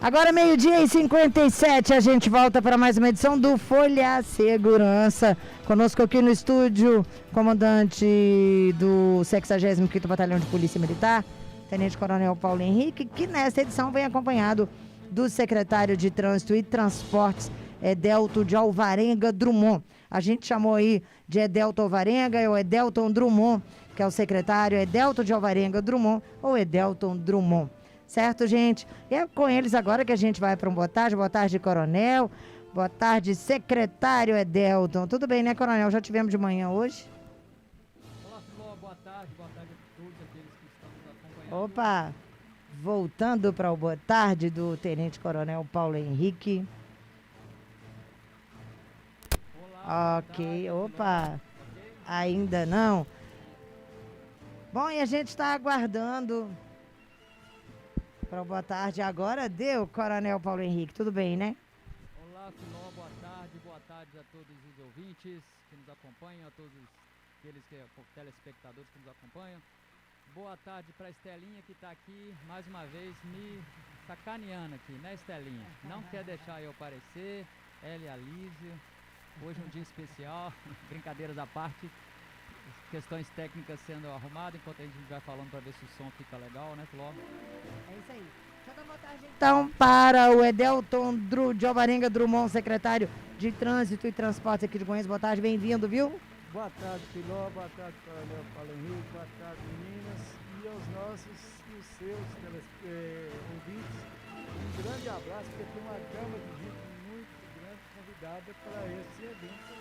Agora 12h57, a gente volta para mais uma edição do Folha Segurança. Conosco aqui no estúdio, comandante do 65º Batalhão de Polícia Militar, Tenente Coronel Paulo Henrique, que nessa edição vem acompanhado do secretário de Trânsito e Transportes, Edelton de Alvarenga Drummond. A gente chamou aí de Edelton Alvarenga, é o Edelton Drummond, que é o secretário Edelton de Alvarenga Drummond, ou Edelton Drummond. Certo, gente? E é com eles agora que a gente vai para um boa tarde, coronel. Boa tarde, secretário Edelton. Tudo bem, né, coronel? Já tivemos de manhã hoje? Olá, Filó, boa tarde a todos aqueles que estão nos acompanhando. Opa, voltando para o boa tarde do tenente coronel Paulo Henrique. Olá, Ok, boa tarde, opa, Filó. Ok? ainda não. Bom, e a gente está aguardando para boa tarde agora. Deu, coronel Paulo Henrique, tudo bem, né? Olá, Filó, boa tarde a todos os ouvintes que nos acompanham, a todos aqueles telespectadores que nos acompanham. Boa tarde para a Estelinha que está aqui, mais uma vez, me sacaneando aqui, né, Estelinha? Não quer deixar eu aparecer, ela e a Lísia. Hoje é um dia especial, brincadeiras à parte, questões técnicas sendo arrumadas, enquanto a gente vai falando para ver se o som fica legal, né, Filó? É isso aí. Deixa eu dar boa tarde, então, para o Edelton de Alvarenga Drummond, secretário de Trânsito e Transportes aqui de Goiânia. Boa tarde, bem-vindo, viu? Boa tarde, Filó, boa tarde, Coronel Paulo Henrique, boa tarde, meninas, e aos nossos e os seus ouvintes. Um grande abraço, porque tem uma gama de gente muito grande convidada para esse evento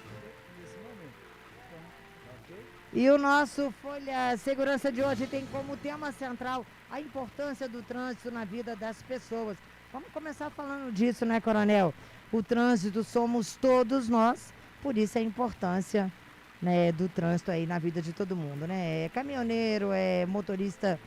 nesse momento. Então, ok? E o nosso Folha Segurança de hoje tem como tema central a importância do trânsito na vida das pessoas. Vamos começar falando disso, né, coronel? O trânsito somos todos nós, por isso a importância, né, do trânsito aí na vida de todo mundo, né? É caminhoneiro, é motorista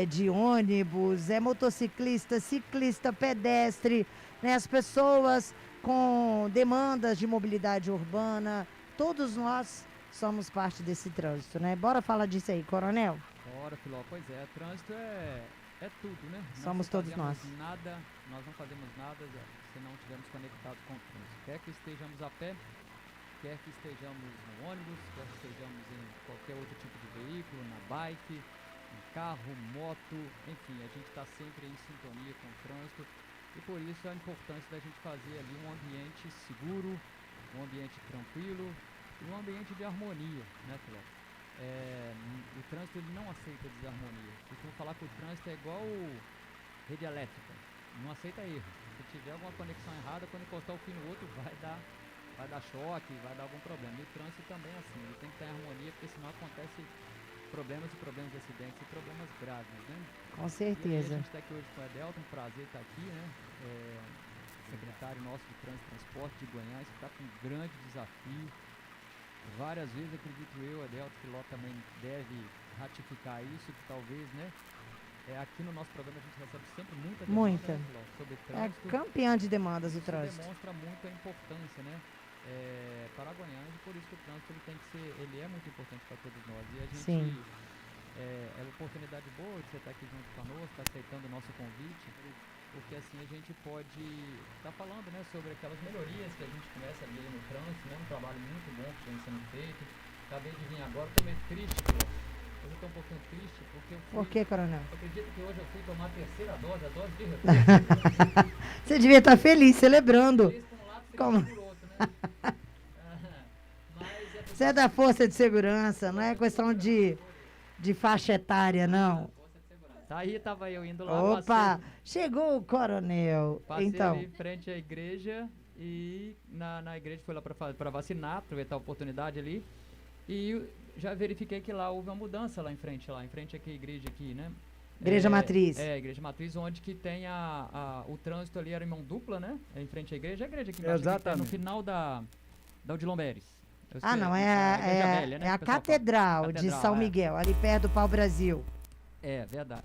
de ônibus, é motociclista, ciclista, pedestre, né? As pessoas com demandas de mobilidade urbana, todos nós somos parte desse trânsito, né? Bora falar disso aí, coronel? Bora, Filó, pois é, trânsito é tudo, né? Somos todos nós. Nós não fazemos nada se não estivermos conectados com o trânsito. Quer que estejamos a pé, quer que estejamos no ônibus, quer que estejamos em qualquer outro tipo de veículo, na bike, em carro, moto, enfim, a gente está sempre em sintonia com o trânsito e por isso a importância da gente fazer ali um ambiente seguro, um ambiente tranquilo e um ambiente de harmonia, né, Filó? O trânsito ele não aceita desarmonia. Costumo falar que o trânsito é igual rede elétrica, não aceita erro. Se tiver alguma conexão errada, quando encostar o fio no outro, vai dar choque, vai dar algum problema. E o trânsito também é assim, ele tem que estar em harmonia, porque senão acontece problemas de acidentes e problemas graves, né? Com E certeza. a gente está aqui hoje com o Edelton, um prazer estar aqui, né? Secretário nosso de Trânsito e Transporte de Goiás, que está com um grande desafio. Várias vezes, acredito eu, Edelton Filó também deve ratificar isso, que talvez, né? Aqui no nosso programa a gente recebe sempre muita demanda, Muita. né, Filó, sobre É trânsito. campeã de demandas o Isso trânsito. demonstra muito a importância, né? Para Goiânia, e por isso que o trânsito ele é muito importante para todos nós. E a gente Sim. é uma oportunidade boa de você estar aqui junto conosco, estar aceitando o nosso convite, porque assim a gente pode estar falando, né, sobre aquelas melhorias que a gente começa a ver no trânsito, né? Um trabalho muito bom que vem sendo feito. Acabei de vir agora, estou meio triste, Filó. Hoje eu estou um pouquinho triste porque eu fui. Por que, coronel? Acredito que hoje eu fui tomar a terceira dose, a dose de reforço. Você devia estar feliz, celebrando. Feliz por um lado, feliz Como? por outro, né? Mas Você é da Força de Segurança, não é questão de faixa etária, não. Força de segurança. Tá aí, tava eu indo lá, Opa, chegou o coronel. passei Então, ali em frente à igreja e na igreja fui lá para vacinar, aproveitar a oportunidade ali. E já verifiquei que lá houve uma mudança lá em frente aqui, a igreja aqui, né? Igreja Matriz. Igreja Matriz, onde que tem o trânsito ali era em mão dupla, né? Em frente à igreja aqui embaixo, aqui tá no Exatamente. final da Odilon Beres. Eu Ah, sei, não, igreja é velha, né, a que o pessoal fala. Catedral de Catedral, São é. Miguel, ali perto do Pau Brasil. É, verdade.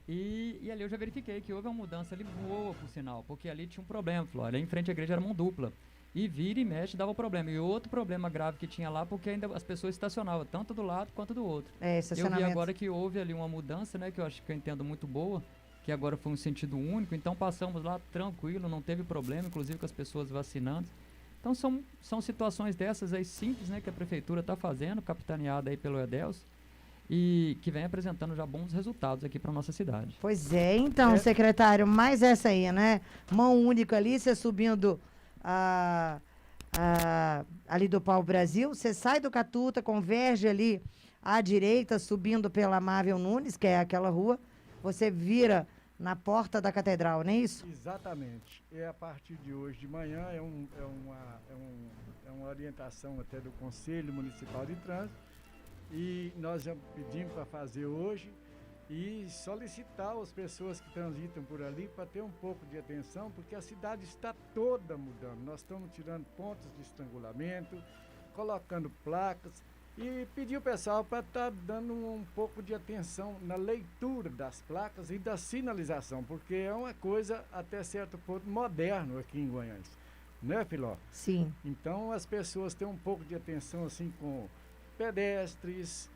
E ali eu já verifiquei que houve uma mudança ali boa, por sinal, porque ali tinha um problema, Flor. Ali em frente à igreja era mão dupla. E vira e mexe dava problema. E outro problema grave que tinha lá, porque ainda as pessoas estacionavam, tanto do lado quanto do outro. É, Eu vi estacionamento. agora que houve ali uma mudança, né, que eu acho que eu entendo muito boa, que agora foi um sentido único, então passamos lá tranquilo, não teve problema, inclusive com as pessoas vacinando. Então são situações dessas aí simples, né, que a prefeitura está fazendo, capitaneada aí pelo Edelcio, e que vem apresentando já bons resultados aqui para nossa cidade. Pois é, então, secretário, mais essa aí, né? Mão única ali, você subindo ali do Pau Brasil, você sai do Catuta, converge ali à direita, subindo pela Amável Nunes, que é aquela rua, você vira na porta da catedral, não é isso? Exatamente. É a partir de hoje de manhã, é uma orientação até do Conselho Municipal de Trânsito, e nós já pedimos para fazer hoje e solicitar as pessoas que transitam por ali para ter um pouco de atenção, porque a cidade está toda mudando. Nós estamos tirando pontos de estrangulamento, colocando placas, e pedir o pessoal para estar dando um pouco de atenção na leitura das placas e da sinalização, porque é uma coisa até certo ponto moderno aqui em Goiânia, né, Filó? Sim. Então as pessoas têm um pouco de atenção assim com pedestres,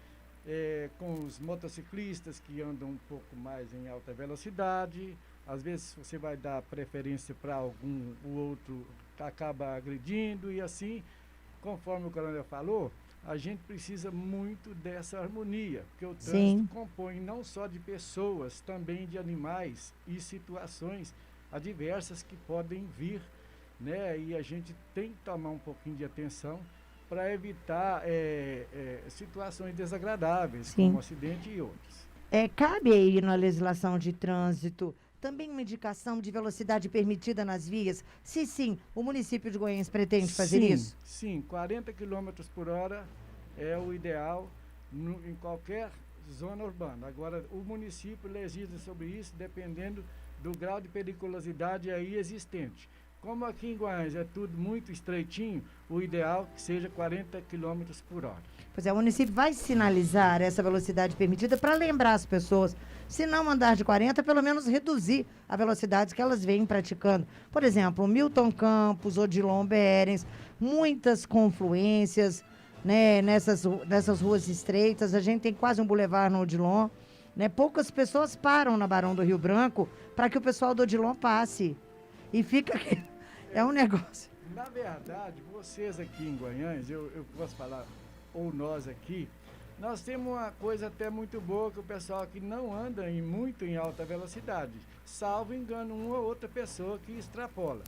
com os motociclistas que andam um pouco mais em alta velocidade. Às vezes você vai dar preferência para algum, o outro acaba agredindo, e assim, conforme o coronel falou, a gente precisa muito dessa harmonia, porque o trânsito compõe não só de pessoas, também de animais e situações adversas que podem vir, né? E a gente tem que tomar um pouquinho de atenção para evitar situações desagradáveis, como acidente e outros. Cabe aí na legislação de trânsito também uma indicação de velocidade permitida nas vias? Se sim, o município de Goiânia pretende fazer isso? Sim, 40 km por hora é o ideal em qualquer zona urbana. Agora, o município legisla sobre isso dependendo do grau de periculosidade aí existente. Como aqui em Goiânia é tudo muito estreitinho, o ideal é que seja 40 km por hora. Pois é, o município vai sinalizar essa velocidade permitida para lembrar as pessoas, se não andar de 40, pelo menos reduzir a velocidade que elas vêm praticando. Por exemplo, Milton Campos, Odilon Berens, muitas confluências, né, nessas ruas estreitas. A gente tem quase um bulevar no Odilon, né? Poucas pessoas param na Barão do Rio Branco para que o pessoal do Odilon passe. E fica... É um negócio. Na verdade, vocês aqui em Goiânia, eu posso falar, ou nós aqui, nós temos uma coisa até muito boa, que o pessoal aqui não anda muito em alta velocidade, salvo engano uma ou outra pessoa que extrapola.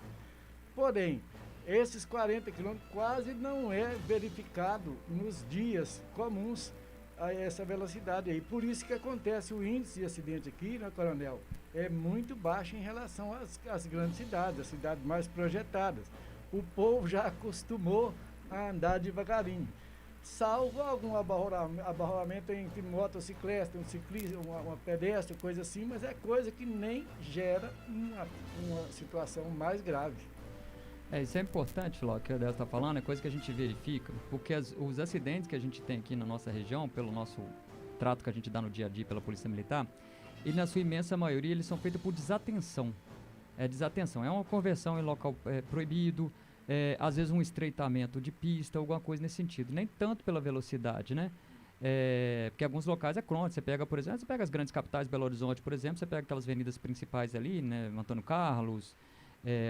Porém, esses 40 quilômetros quase não é verificado nos dias comuns a essa velocidade aí. Por isso que acontece o índice de acidente aqui, né, Coronel? É muito baixo em relação às grandes cidades, as cidades mais projetadas. O povo já acostumou a andar devagarinho. Salvo algum abarroamento entre motocicleta, um ciclista, uma pedestre, coisa assim, mas é coisa que nem gera uma situação mais grave. Isso é importante, Ló, que o Edelcio está falando, é coisa que a gente verifica, porque os acidentes que a gente tem aqui na nossa região, pelo nosso trato que a gente dá no dia a dia pela Polícia Militar, e na sua imensa maioria eles são feitos por desatenção. Desatenção, é uma conversão em local proibido, às vezes um estreitamento de pista, alguma coisa nesse sentido, nem tanto pela velocidade, né? Porque alguns locais é crônico, você pega, por exemplo, as grandes capitais, Belo Horizonte, por exemplo, você pega aquelas avenidas principais ali, né, Antônio Carlos,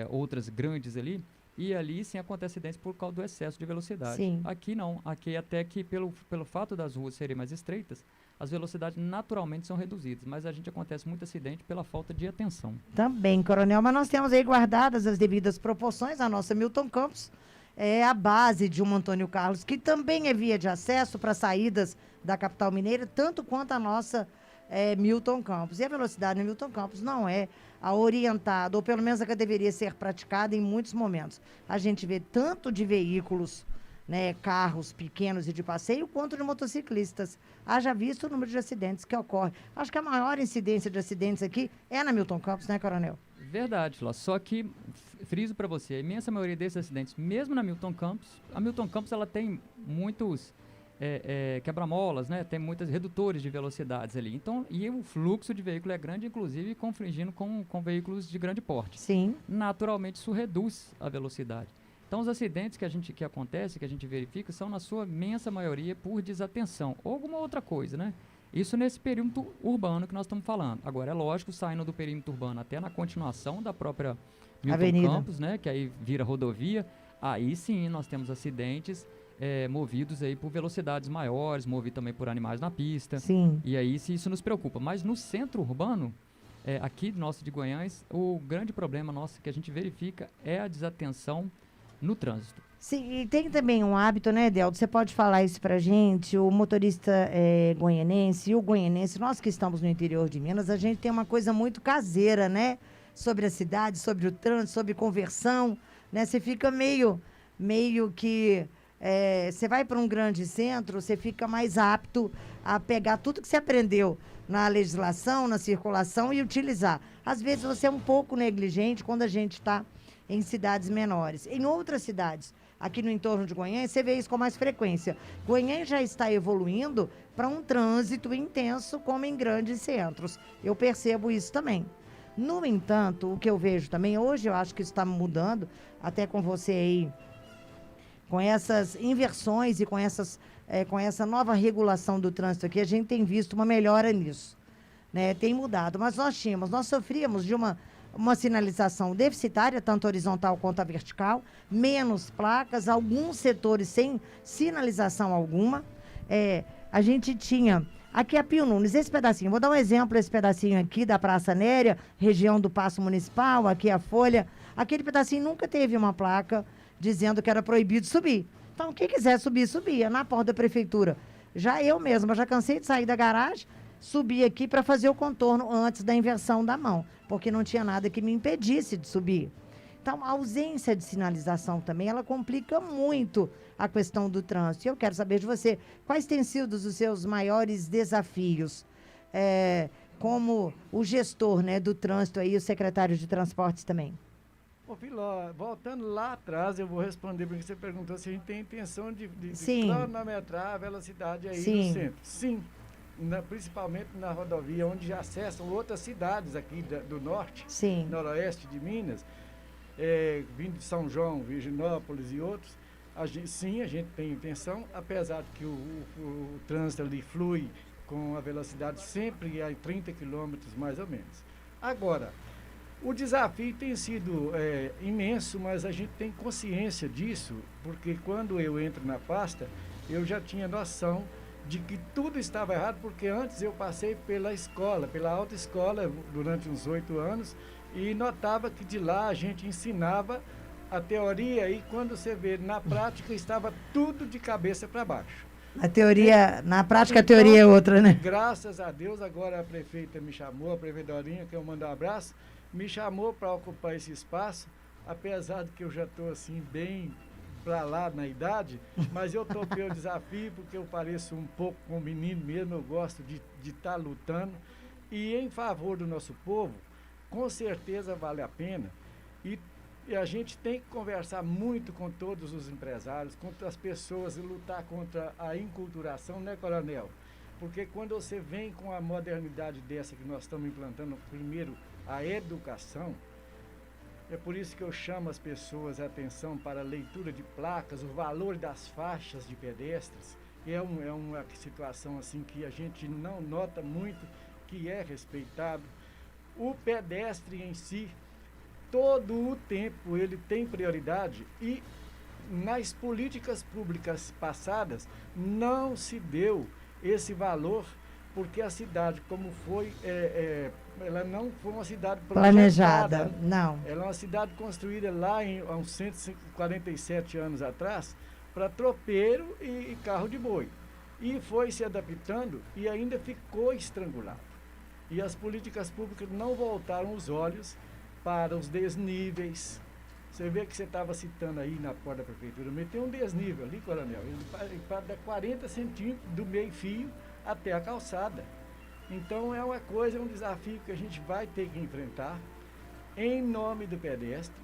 outras grandes ali, e ali sim acontece acidentes por causa do excesso de velocidade. Sim. Aqui não, aqui até que pelo fato das ruas serem mais estreitas, as velocidades naturalmente são reduzidas, mas a gente acontece muito acidente pela falta de atenção. Também, Coronel, mas nós temos aí guardadas as devidas proporções. A nossa Milton Campos é a base de um Antônio Carlos, que também é via de acesso para saídas da capital mineira, tanto quanto a nossa Milton Campos. E a velocidade no Milton Campos não é a orientada, ou pelo menos a que deveria ser praticada em muitos momentos. A gente vê tanto de veículos, né, carros pequenos e de passeio, quanto de motociclistas. Haja visto o número de acidentes que ocorre. Acho que a maior incidência de acidentes aqui é na Milton Campos, né, Coronel? Verdade, Ló. Só que, friso para você, a imensa maioria desses acidentes, mesmo na Milton Campos, a Milton Campos ela tem muitos quebra-molas, né? Tem muitos redutores de velocidades ali. Então, e o fluxo de veículo é grande, inclusive confligindo com veículos de grande porte. Sim. Naturalmente, isso reduz a velocidade. Então, os acidentes que acontecem, que a gente verifica, são, na sua imensa maioria, por desatenção ou alguma outra coisa, né? Isso nesse perímetro urbano que nós estamos falando. Agora, é lógico, saindo do perímetro urbano até na continuação da própria Milton Avenida. Campos, né, que aí vira rodovia, aí sim nós temos acidentes movidos aí por velocidades maiores, movido também por animais na pista. Sim. E aí isso nos preocupa. Mas no centro urbano, aqui nosso de Goiás, o grande problema nosso que a gente verifica é a desatenção no trânsito. Sim, e tem também um hábito, né, Deldo? Você pode falar isso pra gente, o motorista goianense e o goianense, nós que estamos no interior de Minas, a gente tem uma coisa muito caseira, né? Sobre a cidade, sobre o trânsito, sobre conversão, né? Você fica meio que... você vai para um grande centro, você fica mais apto a pegar tudo que você aprendeu na legislação, na circulação e utilizar. Às vezes você é um pouco negligente quando a gente está em cidades menores. Em outras cidades, aqui no entorno de Goiânia, você vê isso com mais frequência. Goiânia já está evoluindo para um trânsito intenso, como em grandes centros. Eu percebo isso também. No entanto, o que eu vejo também, hoje eu acho que isso está mudando, até com você aí, com essas inversões e com essa nova regulação do trânsito aqui, a gente tem visto uma melhora nisso, né? Tem mudado, mas nós sofríamos de uma sinalização deficitária, tanto horizontal quanto a vertical, menos placas, alguns setores sem sinalização alguma. A gente tinha aqui a Pio Nunes, esse pedacinho, vou dar um exemplo, esse pedacinho aqui da Praça Néria, região do Paço Municipal, aqui a Folha, aquele pedacinho nunca teve uma placa dizendo que era proibido subir. Então, quem quiser subir, subia na porta da prefeitura. Já eu mesma, já cansei de sair da garagem, subir aqui para fazer o contorno antes da inversão da mão, porque não tinha nada que me impedisse de subir. Então, a ausência de sinalização também, ela complica muito a questão do trânsito. Eu quero saber de você, quais têm sido os seus maiores desafios como o gestor, né, do trânsito aí, o secretário de transportes também? Ô, Filó, voltando lá atrás, eu vou responder, porque você perguntou se a gente tem intenção de cronometrar a velocidade aí no centro. Sim, principalmente na rodovia, onde já acessam outras cidades aqui do norte, noroeste de Minas, vindo de São João, Virginópolis e outros. A gente tem intenção, apesar de que o trânsito ali flui com a velocidade sempre a 30 km mais ou menos. Agora, o desafio tem sido imenso, mas a gente tem consciência disso, porque quando eu entro na pasta, eu já tinha noção de que tudo estava errado, porque antes eu passei pela escola, pela autoescola, durante uns 8 anos, e notava que de lá a gente ensinava a teoria e quando você vê na prática estava tudo de cabeça para baixo. A teoria, na prática a teoria é outra, né? Graças a Deus, agora a prefeita me chamou, a prefeita Dorinha, que eu mando um abraço, me chamou para ocupar esse espaço, apesar de que eu já estou assim bem para lá na idade, mas eu topei o desafio porque eu pareço um pouco com o menino mesmo, eu gosto de estar lutando e em favor do nosso povo, com certeza vale a pena e a gente tem que conversar muito com todos os empresários, contra as pessoas e lutar contra a inculturação, né, Coronel? Porque quando você vem com a modernidade dessa que nós estamos implantando, primeiro a educação, é por isso que eu chamo as pessoas a atenção para a leitura de placas, o valor das faixas de pedestres, é uma situação assim que a gente não nota muito, que é respeitado. O pedestre em si, todo o tempo ele tem prioridade e nas políticas públicas passadas não se deu esse valor, porque a cidade, como foi, ela não foi uma cidade planejada. Não. Ela é uma cidade construída lá há uns 147 anos atrás para tropeiro e carro de boi. E foi se adaptando e ainda ficou estrangulado. E as políticas públicas não voltaram os olhos para os desníveis. Você vê que você estava citando aí na porta da prefeitura, meteu um desnível ali, Coronel, ele para 40 centímetros do meio-fio até a calçada. Então é uma coisa, é um desafio que a gente vai ter que enfrentar em nome do pedestre,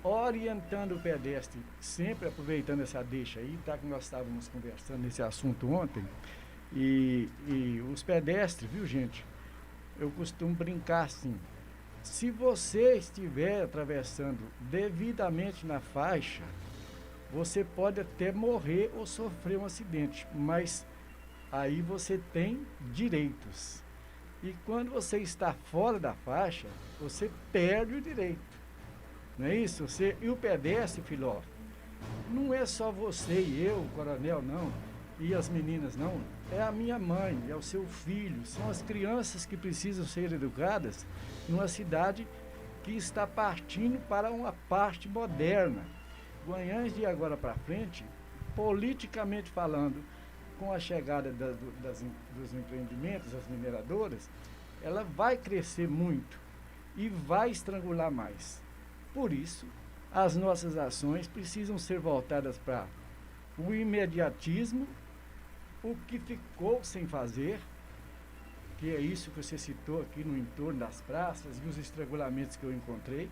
orientando o pedestre, sempre aproveitando essa deixa aí, tá, que nós estávamos conversando nesse assunto ontem, e os pedestres, viu, gente, eu costumo brincar assim, se você estiver atravessando devidamente na faixa, você pode até morrer ou sofrer um acidente, mas aí você tem direitos. E quando você está fora da faixa, você perde o direito. Não é isso? E o pedestre, filho, não é só você e eu, coronel, não, e as meninas, não. É a minha mãe, é o seu filho, são as crianças que precisam ser educadas numa cidade que está partindo para uma parte moderna. Guanhães, de agora para frente, politicamente falando, com a chegada dos empreendimentos, das mineradoras, ela vai crescer muito e vai estrangular mais. Por isso, as nossas ações precisam ser voltadas para o imediatismo, o que ficou sem fazer, que é isso que você citou aqui no entorno das praças e os estrangulamentos que eu encontrei.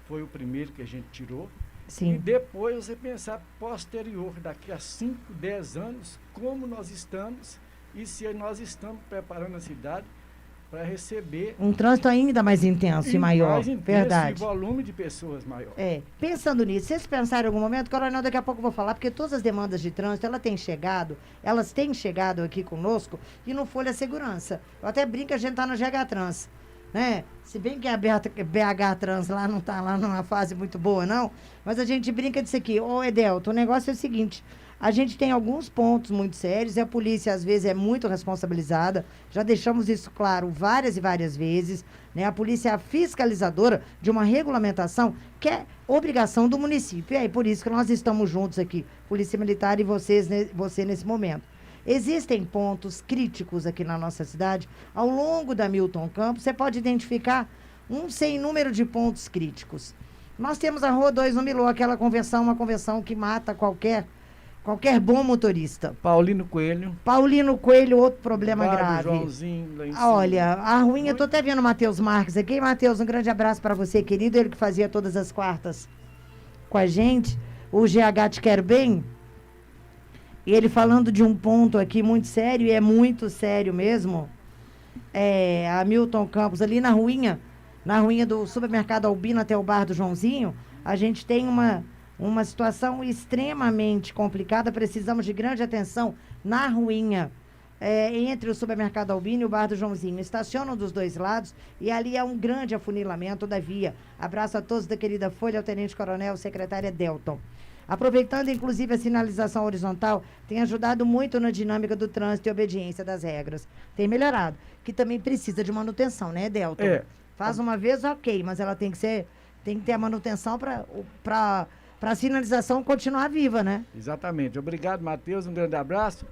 Foi o primeiro que a gente tirou. Sim. E depois você pensar posterior, daqui a 5, 10 anos, como nós estamos e se nós estamos preparando a cidade para receber Um trânsito ainda mais intenso e maior. mais intenso Verdade. e volume de pessoas maior. Pensando nisso, vocês pensaram em algum momento, coronel, daqui a pouco eu vou falar, porque todas as demandas de trânsito, elas têm chegado aqui conosco e no Folha Segurança. Eu até brinco, a gente tá no GH Trans, né? Se bem que a BH Trans lá não tá lá numa fase muito boa, não, mas a gente brinca disso aqui. Ô, Edelto, o negócio é o seguinte, a gente tem alguns pontos muito sérios e a polícia, às vezes, é muito responsabilizada. Já deixamos isso claro várias e várias vezes, né? A polícia é a fiscalizadora de uma regulamentação que é obrigação do município. E aí, por isso que nós estamos juntos aqui, Polícia Militar e você nesse momento. Existem pontos críticos aqui na nossa cidade. Ao longo da Milton Campos, você pode identificar um sem número de pontos críticos. Nós temos a Rua 2 no Milô, uma convenção que mata qualquer bom motorista. Paulino Coelho, outro problema Bar do grave. Joãozinho, lá em cima. Olha, a ruim, eu tô até vendo o Matheus Marques aqui. Matheus, um grande abraço para você, querido. Ele que fazia todas as quartas com a gente. O GH Te Quero Bem. E ele falando de um ponto aqui muito sério, e é muito sério mesmo. A Milton Campos, ali na ruinha do supermercado Albino até o bar do Joãozinho, a gente tem uma situação extremamente complicada. Precisamos de grande atenção na ruinha, entre o supermercado Albino e o bar do Joãozinho. Estacionam dos dois lados e ali é um grande afunilamento da via. Abraço a todos da querida Folha, ao Tenente Coronel, secretária Delton. Aproveitando, inclusive, a sinalização horizontal, tem ajudado muito na dinâmica do trânsito e obediência das regras. Tem melhorado, que também precisa de manutenção, né, Delton? Faz uma vez, ok, mas ela tem que ter a manutenção para a sinalização continuar viva, né? Exatamente. Obrigado, Matheus. Um grande abraço.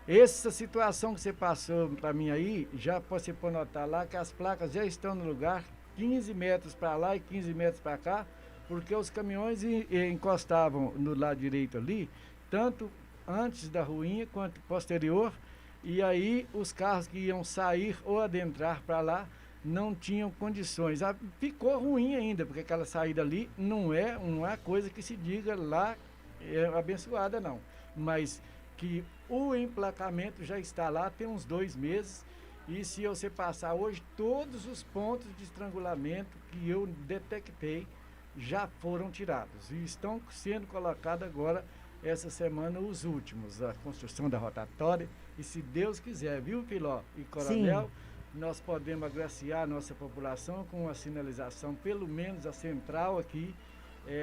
Essa situação que você passou para mim aí, já você pode notar lá que as placas já estão no lugar, 15 metros para lá e 15 metros para cá, porque os caminhões encostavam no lado direito ali, tanto antes da ruinha quanto posterior, e aí os carros que iam sair ou adentrar para lá não tinham condições. Ficou ruim ainda, porque aquela saída ali não é coisa que se diga lá abençoada, não. Mas que o emplacamento já está lá tem uns 2 meses, e se você passar hoje, todos os pontos de estrangulamento que eu detectei já foram tirados e estão sendo colocados agora, essa semana, os últimos, a construção da rotatória, e se Deus quiser, viu, Filó e Coronel, sim, nós podemos agraciar a nossa população com uma sinalização, pelo menos a central aqui,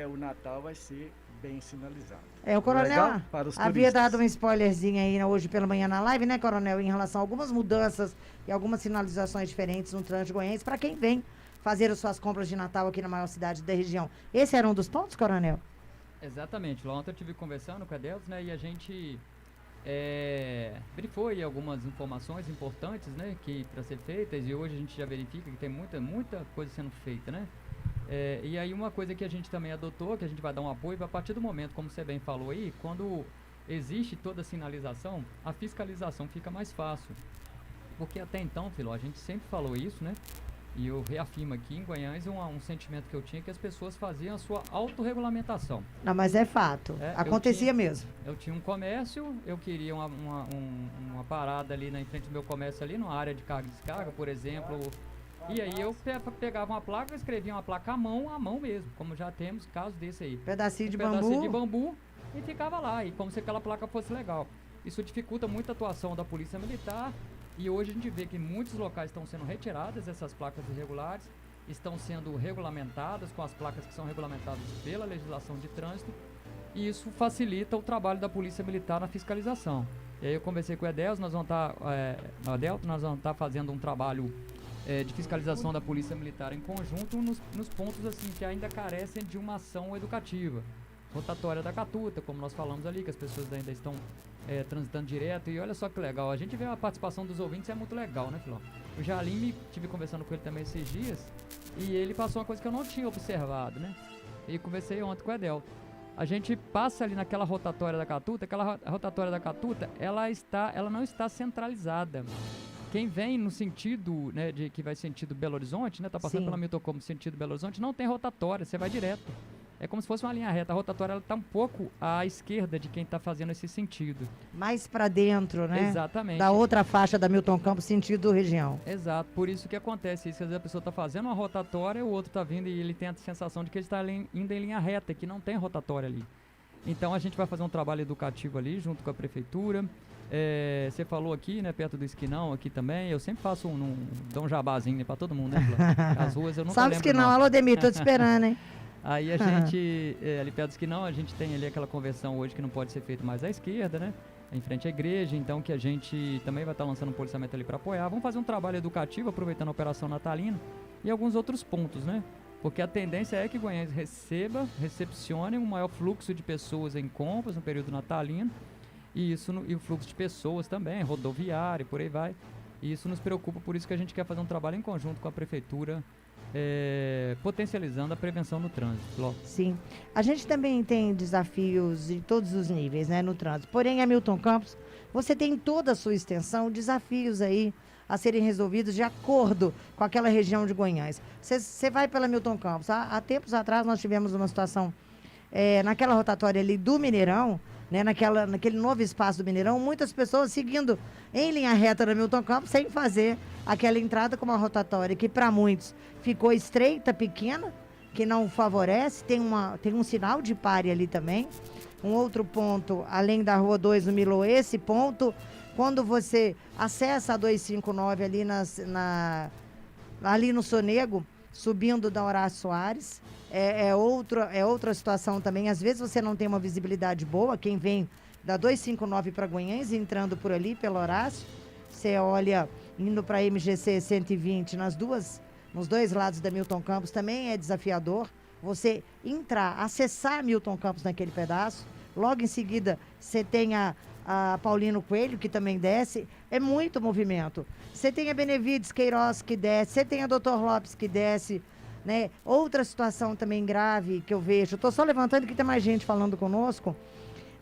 o Natal vai ser bem sinalizado. O Coronel legal? Para os havia turistas. dado um spoilerzinho aí hoje pela manhã na live, né, Coronel, em relação a algumas mudanças e algumas sinalizações diferentes no trânsito goiense para quem vem fazer as suas compras de Natal aqui na maior cidade da região. Esse era um dos pontos, Coronel? Exatamente. Lá ontem eu estive conversando com a Delton, né, e a gente brifou aí algumas informações importantes, né, que para ser feitas, e hoje a gente já verifica que tem muita coisa sendo feita, né? E aí uma coisa que a gente também adotou, que a gente vai dar um apoio, a partir do momento, como você bem falou aí, quando existe toda a sinalização, a fiscalização fica mais fácil. Porque até então, Filó, a gente sempre falou isso, né? E eu reafirmo aqui, em Guanhães, um sentimento que eu tinha, que as pessoas faziam a sua autorregulamentação. Não, mas é fato. Acontecia mesmo. Eu tinha um comércio, eu queria uma parada ali em frente do meu comércio ali, numa área de carga e descarga, por exemplo. E aí eu pegava uma placa, escrevia uma placa à mão mesmo, como já temos casos desse aí. Pedacinho de bambu, e ficava lá, e como se aquela placa fosse legal. Isso dificulta muito a atuação da Polícia Militar e hoje a gente vê que em muitos locais estão sendo retiradas essas placas irregulares, estão sendo regulamentadas com as placas que são regulamentadas pela legislação de trânsito e isso facilita o trabalho da Polícia Militar na fiscalização. E aí eu conversei com o Edelto, nós vamos estar fazendo um trabalho de fiscalização da Polícia Militar em conjunto nos pontos assim que ainda carecem de uma ação educativa. Rotatória da Catuta, como nós falamos ali, que as pessoas ainda estão transitando direto. E olha só que legal, a gente vê a participação dos ouvintes, é muito legal, né, Filão? O Jalim, estive conversando com ele também esses dias, e ele passou uma coisa que eu não tinha observado, né? E conversei ontem com o Edelto. A gente passa ali naquela rotatória da Catuta, aquela rotatória da Catuta, ela não está centralizada. Quem vem no sentido, né, de que vai sentido Belo Horizonte, né, tá passando Sim. pela Milton como sentido Belo Horizonte, não tem rotatória, você vai direto. É como se fosse uma linha reta. A rotatória ela tá um pouco à esquerda de quem está fazendo esse sentido. Mais para dentro, né? Exatamente. Da outra faixa da Milton Campos, sentido região. Exato. Por isso que acontece isso. Às vezes a pessoa está fazendo uma rotatória, o outro está vindo e ele tem a sensação de que ele está indo em linha reta, que não tem rotatória ali. Então a gente vai fazer um trabalho educativo ali, junto com a prefeitura. Você falou aqui, né, perto do Esquinão, aqui também. Eu sempre faço dou um jabazinho, né, para todo mundo, né, As ruas eu nunca Sabe lembro que não, alô Demir, tô te esperando, hein? Aí a gente, ali perto do Esquinão, a gente tem ali aquela conversão hoje que não pode ser feita mais à esquerda, né? Em frente à igreja, então que a gente também vai estar lançando um policiamento ali para apoiar. Vamos fazer um trabalho educativo, aproveitando a Operação Natalina e alguns outros pontos, né? Porque a tendência é que Goiânia recepcione um maior fluxo de pessoas em compras no período natalino e o fluxo de pessoas também, rodoviário, por aí vai. E isso nos preocupa, por isso que a gente quer fazer um trabalho em conjunto com a prefeitura, potencializando a prevenção no trânsito. Logo. Sim. A gente também tem desafios de todos os níveis, né, no trânsito. Porém, a Milton Campos, você tem em toda a sua extensão desafios aí a serem resolvidos de acordo com aquela região de Goiânia. Você vai pela Milton Campos. Há tempos atrás nós tivemos uma situação naquela rotatória ali do Mineirão, né, naquele novo espaço do Mineirão, muitas pessoas seguindo em linha reta na Milton Campos sem fazer aquela entrada com uma rotatória que para muitos ficou estreita, pequena, que não favorece, tem um sinal de pare ali também. Um outro ponto, além da Rua 2 no Milô, esse ponto, quando você acessa a 259 ali no Sonego, subindo da Horácio Soares, é outra situação também. Às vezes você não tem uma visibilidade boa, quem vem da 259 para Goiânia, entrando por ali, pelo Horácio, você olha, indo para a MGC 120, nos dois lados da Milton Campos, também é desafiador. Você acessar Milton Campos naquele pedaço, logo em seguida você tem a Paulino Coelho, que também desce, é muito movimento. Você tem a Benevides Queiroz que desce, você tem a Dr. Lopes que desce, né? Outra situação também grave que eu vejo, estou só levantando que tem mais gente falando conosco,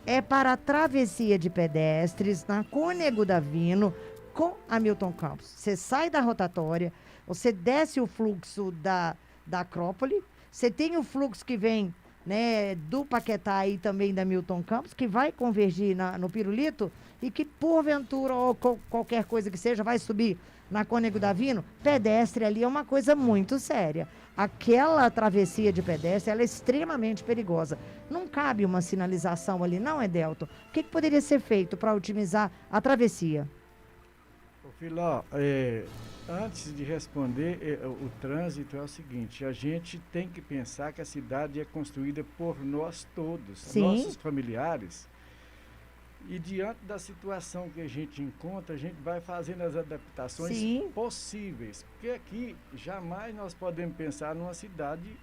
é para a travessia de pedestres na Cônego Davino com a Milton Campos. Você sai da rotatória, você desce o fluxo da Acrópole, você tem o fluxo que vem, né, do Paquetá e também da Milton Campos, que vai convergir no Pirulito e que porventura ou qualquer coisa que seja vai subir na Cônego Davino. Pedestre ali é uma coisa muito séria. Aquela travessia de pedestre, ela é extremamente perigosa. Não cabe uma sinalização ali, não, Edelto? O que poderia ser feito para otimizar a travessia? Ô Filó, antes de responder, o trânsito é o seguinte: a gente tem que pensar que a cidade é construída por nós todos, Sim. nossos familiares. E diante da situação que a gente encontra, a gente vai fazendo as adaptações Sim. possíveis. Porque aqui jamais nós podemos pensar numa cidade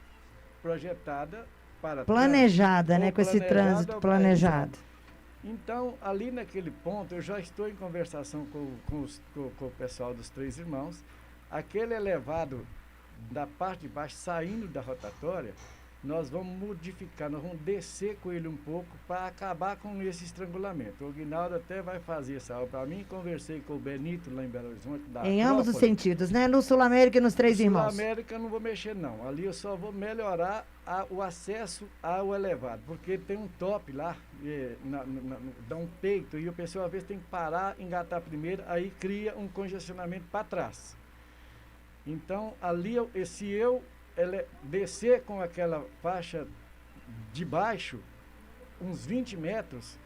projetada para Planejada, né? ou Com esse planejada trânsito ou planejado. Então, ali naquele ponto, eu já estou em conversação com o pessoal dos Três Irmãos. Aquele elevado da parte de baixo, saindo da rotatória, nós vamos modificar, nós vamos descer com ele um pouco para acabar com esse estrangulamento. O Guinaldo até vai fazer essa obra para mim. Conversei com o Benito lá em Belo Horizonte. Em ambos os sentidos, né? No Sul América e nos Três Irmãos. No Sul América eu não vou mexer, não. Ali eu só vou melhorar o acesso ao elevado, porque tem um top lá, dá um peito, e o pessoal às vezes tem que parar, engatar primeiro, aí cria um congestionamento para trás. Então, ali, se eu descer com aquela faixa de baixo, uns 20 metros,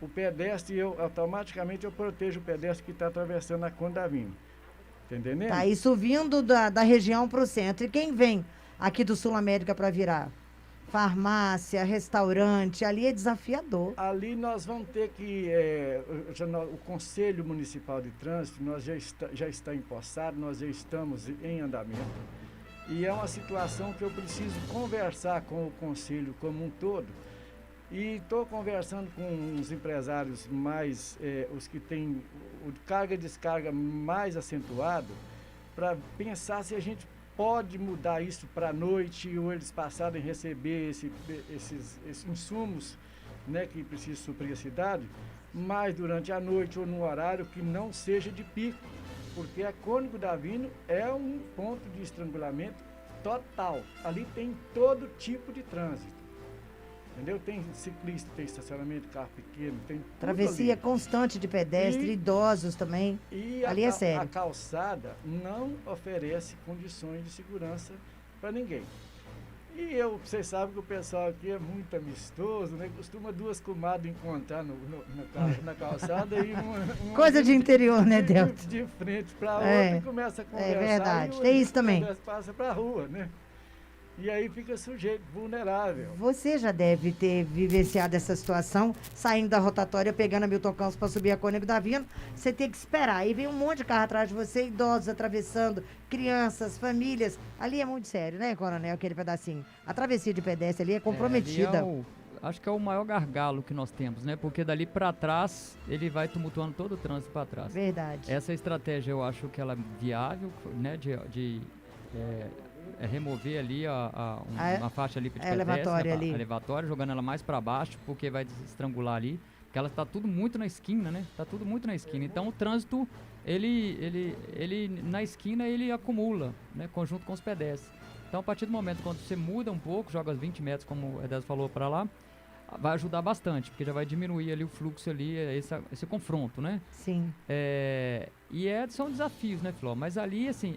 o pedestre, automaticamente eu protejo o pedestre que está atravessando a Conde d'Avino. Tá entendendo? Tá, isso vindo da região para o centro. E quem vem aqui do Sul América para virar? Farmácia, restaurante, ali é desafiador. Ali nós vamos ter que, o Conselho Municipal de Trânsito, nós já está empossado, nós já estamos em andamento. E é uma situação que eu preciso conversar com o Conselho como um todo. E estou conversando com os empresários mais, os que têm o carga e descarga mais acentuado, para pensar se a gente pode mudar isso para a noite ou eles passarem a receber esses insumos, né, que precisam suprir a cidade, mas durante a noite ou num horário que não seja de pico, porque a Cônigo d'Avino é um ponto de estrangulamento total. Ali tem todo tipo de trânsito. Entendeu? Tem ciclista, tem estacionamento, carro pequeno, tem tudo Travessia ali. constante de pedestre, idosos também. E Ali é sério. a calçada não oferece condições de segurança para ninguém. E vocês sabem que o pessoal aqui é muito amistoso, né? Costuma duas comadres encontrar na calçada e uma Coisa de interior, né, Delta? de frente para outra É, e começa a conversar. é verdade, e tem isso também. passa para a rua, né? E aí fica sujeito, vulnerável. Você já deve ter vivenciado essa situação, saindo da rotatória, pegando a Milton Campos para subir a Cônigo d'Avino, você tem que esperar. Aí vem um monte de carro atrás de você, idosos atravessando, crianças, famílias. Ali é muito sério, né, Coronel, aquele pedacinho. A travessia de pedestre ali é comprometida. Acho que é o maior gargalo que nós temos, né? Porque dali para trás, ele vai tumultuando todo o trânsito para trás. Verdade. Essa estratégia eu acho que ela é viável, né? Remover ali uma faixa ali de pedestre, elevatória ali. a elevatória, jogando ela mais para baixo, porque vai estrangular ali, porque ela está tudo muito na esquina, né? Tá tudo muito na esquina. Então o trânsito, ele na esquina ele acumula, né? Conjunto com os pedestres. Então a partir do momento quando você muda um pouco, joga os 20 metros, como o Edes falou, para lá, vai ajudar bastante, porque já vai diminuir ali o fluxo ali, esse confronto, né? Sim. São desafios, né, Filó? Mas ali, assim,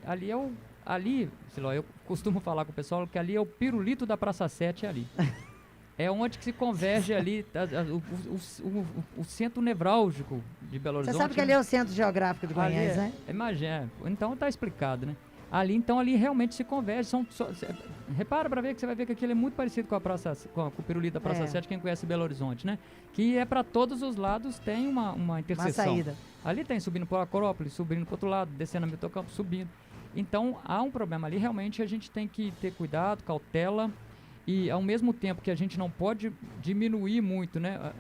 ali, Filó, eu costumo falar com o pessoal que ali é o pirulito da Praça 7 ali. É onde que se converge ali o centro nevrálgico de Belo Horizonte. Você sabe que ali é o centro geográfico de Goiás, né? Imagina, então tá explicado, né? Ali realmente se converge. Repara para ver que você vai ver que aquilo é muito parecido com o pirulito da Praça 7, quem conhece Belo Horizonte, né? Que é para todos os lados, tem uma interseção. Uma saída. Ali tem subindo para Acrópolis, subindo para outro lado, descendo a Milton Campos, subindo. Então há um problema ali, realmente a gente tem que ter cuidado, cautela, e ao mesmo tempo que a gente não pode diminuir muito, né,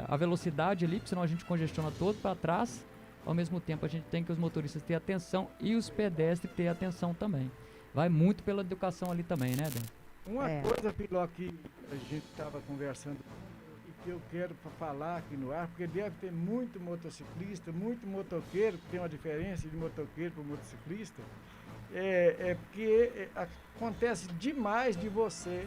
a velocidade ali, porque senão a gente congestiona todo para trás. Ao mesmo tempo a gente tem que os motoristas ter atenção e os pedestres ter atenção também. Vai muito pela educação ali também, né, Dan? Uma coisa, Piló, que a gente estava conversando e que eu quero falar aqui no ar, porque deve ter muito motociclista, muito motoqueiro, que tem uma diferença de motoqueiro para motociclista, porque acontece demais de você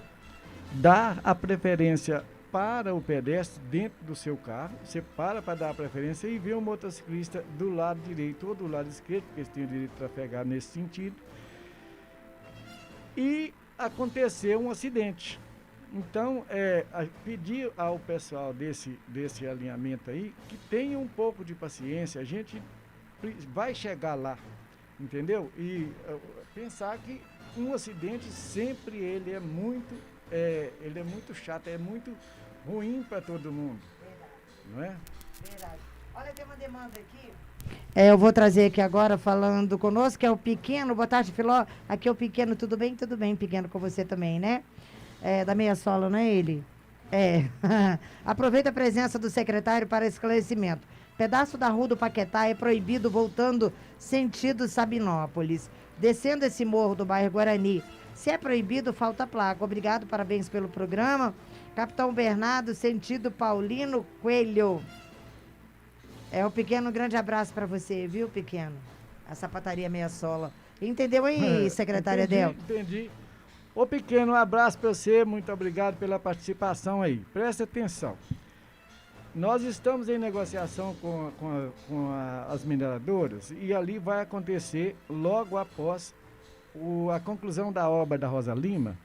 dar a preferência para o pedestre dentro do seu carro, você para dar a preferência e vê o motociclista do lado direito ou do lado esquerdo, porque eles têm o direito de trafegar nesse sentido, e aconteceu um acidente. Então, pedir ao pessoal desse alinhamento aí que tenha um pouco de paciência, a gente vai chegar lá, entendeu? E pensar que um acidente sempre ele é muito chato, é muito ruim para todo mundo. Verdade. Não é? Verdade. Olha, tem uma demanda aqui. Eu vou trazer aqui agora, falando conosco, que é o Pequeno. Boa tarde, Filó. Aqui é o Pequeno. Tudo bem? Tudo bem, Pequeno, com você também, né? Da Meia Sola, não é ele? Aproveita a presença do secretário para esclarecimento. Pedaço da rua do Paquetá é proibido voltando sentido Sabinópolis. Descendo esse morro do bairro Guarani. Se é proibido, falta placa. Obrigado, parabéns pelo programa. Capitão Bernardo, sentido Paulino Coelho. O Pequeno, um grande abraço para você, viu, Pequeno? A sapataria Meia Sola. Entendeu aí, secretária Delta? Entendi. Ô, Pequeno, um abraço para você. Muito obrigado pela participação aí. Preste atenção. Nós estamos em negociação com as mineradoras e ali vai acontecer logo após a conclusão da obra da Rosa Lima,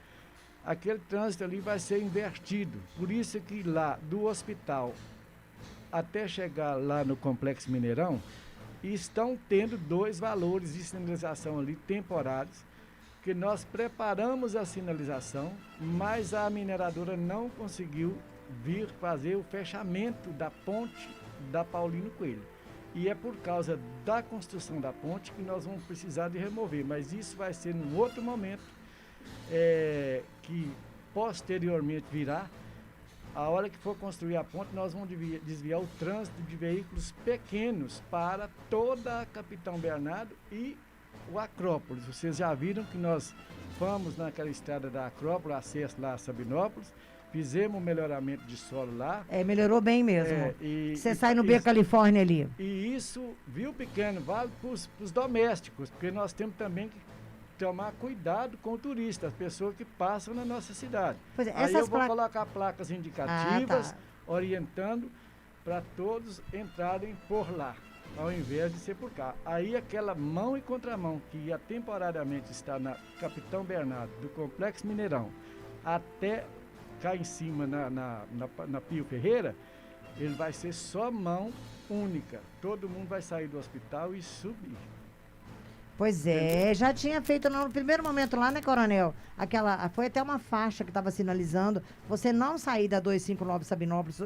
aquele trânsito ali vai ser invertido. Por isso que lá do hospital até chegar lá no Complexo Mineirão, estão tendo 2 valores de sinalização ali temporários, que nós preparamos a sinalização, mas a mineradora não conseguiu vir fazer o fechamento da ponte da Paulino Coelho. E é por causa da construção da ponte que nós vamos precisar de remover, mas isso vai ser num outro momento, que posteriormente virá. A hora que for construir a ponte, nós vamos desviar o trânsito de veículos pequenos para toda a Capitão Bernardo e o Acrópolis. Vocês já viram que nós fomos naquela estrada da Acrópolis, acesso lá a Sabinópolis, fizemos um melhoramento de solo lá. Melhorou bem mesmo. Você sai no Beco Califórnia ali. E isso, viu, pequeno, vale para os domésticos, porque nós temos também que tomar cuidado com o turista, as pessoas que passam na nossa cidade. Pois é, aí eu vou colocar placas indicativas, orientando para todos entrarem por lá, ao invés de ser por cá. Aí aquela mão e contramão que ia temporariamente estar na Capitão Bernardo, do Complexo Mineirão, até cá em cima na Pio Ferreira, ele vai ser só mão única. Todo mundo vai sair do hospital e subir. Pois é, já tinha feito no primeiro momento lá, né, Coronel? Foi até uma faixa que estava sinalizando, você não sair da 259 Sabinópolis,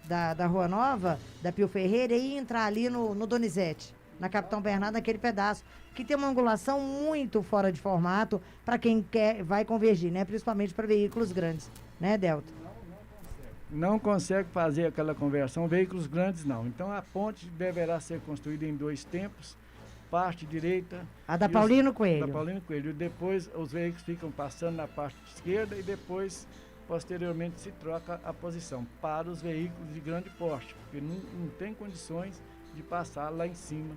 da Rua Nova, da Pio Ferreira, e entrar ali no Donizete, na Capitão Bernardo, naquele pedaço, que tem uma angulação muito fora de formato para quem vai convergir, né? Principalmente para veículos grandes, né, Delto? Não consegue fazer aquela conversão, veículos grandes não. Então a ponte deverá ser construída em 2 tempos, parte direita. A da Paulino Coelho. Da Paulino Coelho. E depois os veículos ficam passando na parte esquerda e depois, posteriormente, se troca a posição para os veículos de grande porte, porque não tem condições de passar lá em cima,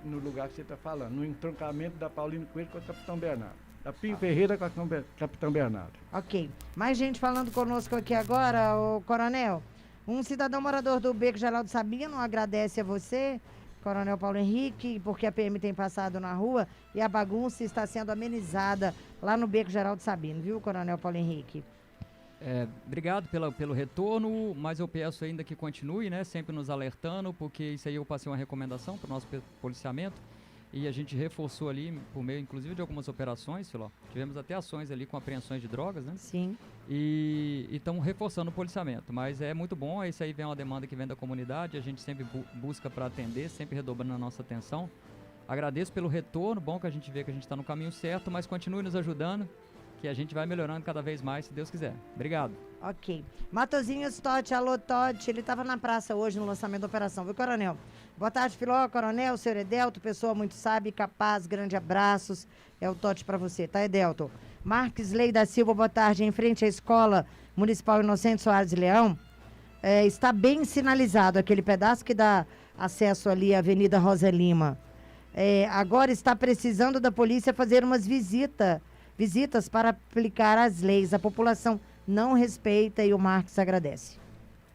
no lugar que você está falando, no entroncamento da Paulino Coelho com a Capitão Bernardo. Da Pio Ferreira com a Capitão Bernardo. Ok. Mais gente falando conosco aqui agora, o Coronel. Um cidadão morador do Beco Geraldo Sabino agradece a você, Coronel Paulo Henrique, porque a PM tem passado na rua e a bagunça está sendo amenizada lá no Beco Geraldo Sabino, viu, Coronel Paulo Henrique? Obrigado pelo retorno, mas eu peço ainda que continue, né, sempre nos alertando, porque isso aí eu passei uma recomendação para o nosso policiamento e a gente reforçou ali, por meio inclusive de algumas operações, Filó. Tivemos até ações ali com apreensões de drogas, né? Sim. E estamos reforçando o policiamento, mas é muito bom, isso aí vem uma demanda que vem da comunidade, a gente sempre busca para atender, sempre redobrando a nossa atenção. Agradeço pelo retorno, bom que a gente vê que a gente está no caminho certo, mas continue nos ajudando, que a gente vai melhorando cada vez mais, se Deus quiser. Obrigado. Ok. Matozinhos Totti, alô Totti, ele estava na praça hoje no lançamento da operação, viu, Coronel? Boa tarde, Filó, Coronel, senhor Edelto, pessoa muito sábia e capaz, grande abraços, é o Totti para você, tá, Edelto? Marques Lei da Silva, boa tarde, em frente à Escola Municipal Inocente Soares de Leão, está bem sinalizado aquele pedaço que dá acesso ali à Avenida Rosa Lima. Agora está precisando da polícia fazer umas visitas para aplicar as leis. A população não respeita e o Marques agradece.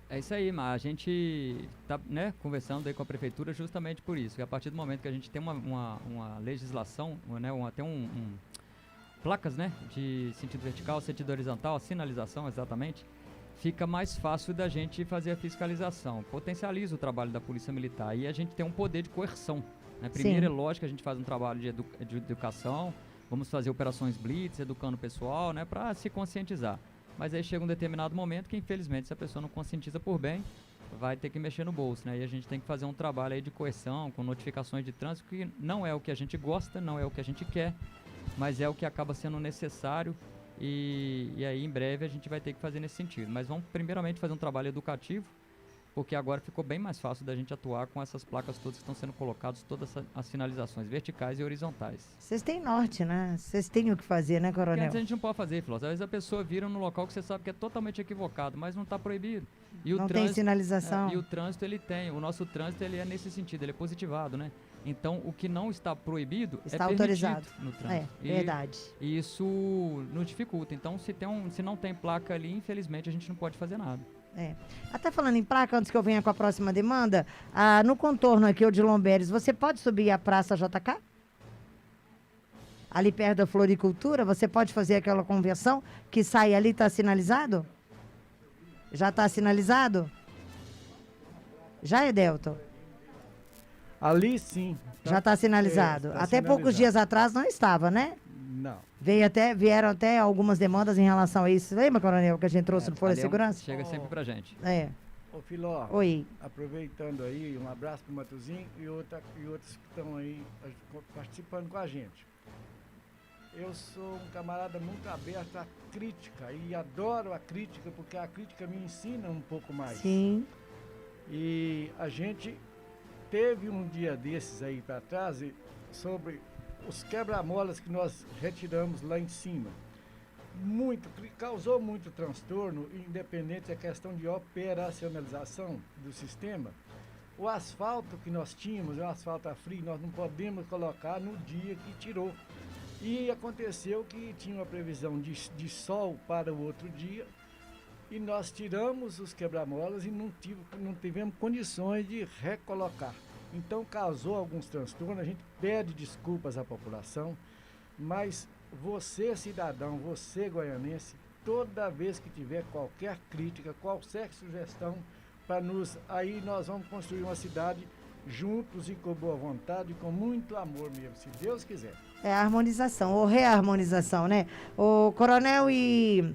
É isso aí, mas a gente está, né, conversando aí com a prefeitura justamente por isso. Que a partir do momento que a gente tem uma legislação, né, placas, né, de sentido vertical, sentido horizontal, a sinalização exatamente, fica mais fácil da gente fazer a fiscalização. Potencializa o trabalho da Polícia Militar e a gente tem um poder de coerção. Né? Primeiro, é lógico que a gente faz um trabalho de educação, vamos fazer operações blitz, educando o pessoal, né, para se conscientizar. Mas aí chega um determinado momento que, infelizmente, se a pessoa não conscientiza por bem, vai ter que mexer no bolso, né? E a gente tem que fazer um trabalho aí de coerção, com notificações de trânsito, que não é o que a gente gosta, não é o que a gente quer, mas é o que acaba sendo necessário e aí em breve a gente vai ter que fazer nesse sentido. Mas vamos primeiramente fazer um trabalho educativo, porque agora ficou bem mais fácil da gente atuar com essas placas todas que estão sendo colocadas, todas as sinalizações verticais e horizontais. Vocês têm norte, né? Vocês têm o que fazer, né, Coronel? Porque antes a gente não pode fazer, Filó. Às vezes a pessoa vira num local que você sabe que é totalmente equivocado, mas não está proibido. E não tem sinalização. E o trânsito ele tem. O nosso trânsito ele é nesse sentido, ele é positivado, né? Então o que não está proibido está é autorizado no trânsito. Verdade. E isso nos dificulta. Então se não tem placa ali, infelizmente a gente não pode fazer nada. Até falando em placa, antes que eu venha com a próxima demanda, no contorno aqui, o de Lomberes, você pode subir a Praça JK? Ali perto da Floricultura, você pode fazer aquela conversão que sai ali, está sinalizado? Já está sinalizado? Já, Edelton? Ali sim. Já está sinalizado. tá Até poucos sinalizado. dias atrás não estava, né? Não. Vieram até algumas demandas em relação a isso. Lembra, Coronel, que a gente trouxe no Folha de Ali Segurança? chega sempre pra gente. É. Ô Filó, Oi. aproveitando aí, um abraço pro Matuzinho e outros que estão aí participando com a gente. Eu sou um camarada muito aberto à crítica e adoro a crítica porque a crítica me ensina um pouco mais. Sim. E a gente teve um dia desses aí para trás sobre os quebra-molas que nós retiramos lá em cima. Causou muito transtorno, independente da questão de operacionalização do sistema. O asfalto que nós tínhamos, o asfalto a frio, nós não podemos colocar no dia que tirou. E aconteceu que tinha uma previsão de sol para o outro dia, e nós tiramos os quebra-molas e não tivemos condições de recolocar. Então causou alguns transtornos, a gente pede desculpas à população, mas você, cidadão, você, goianense, toda vez que tiver qualquer crítica, qualquer sugestão para aí nós vamos construir uma cidade juntos e com boa vontade, com muito amor mesmo, se Deus quiser. É a harmonização, ou reharmonização, né? O Coronel e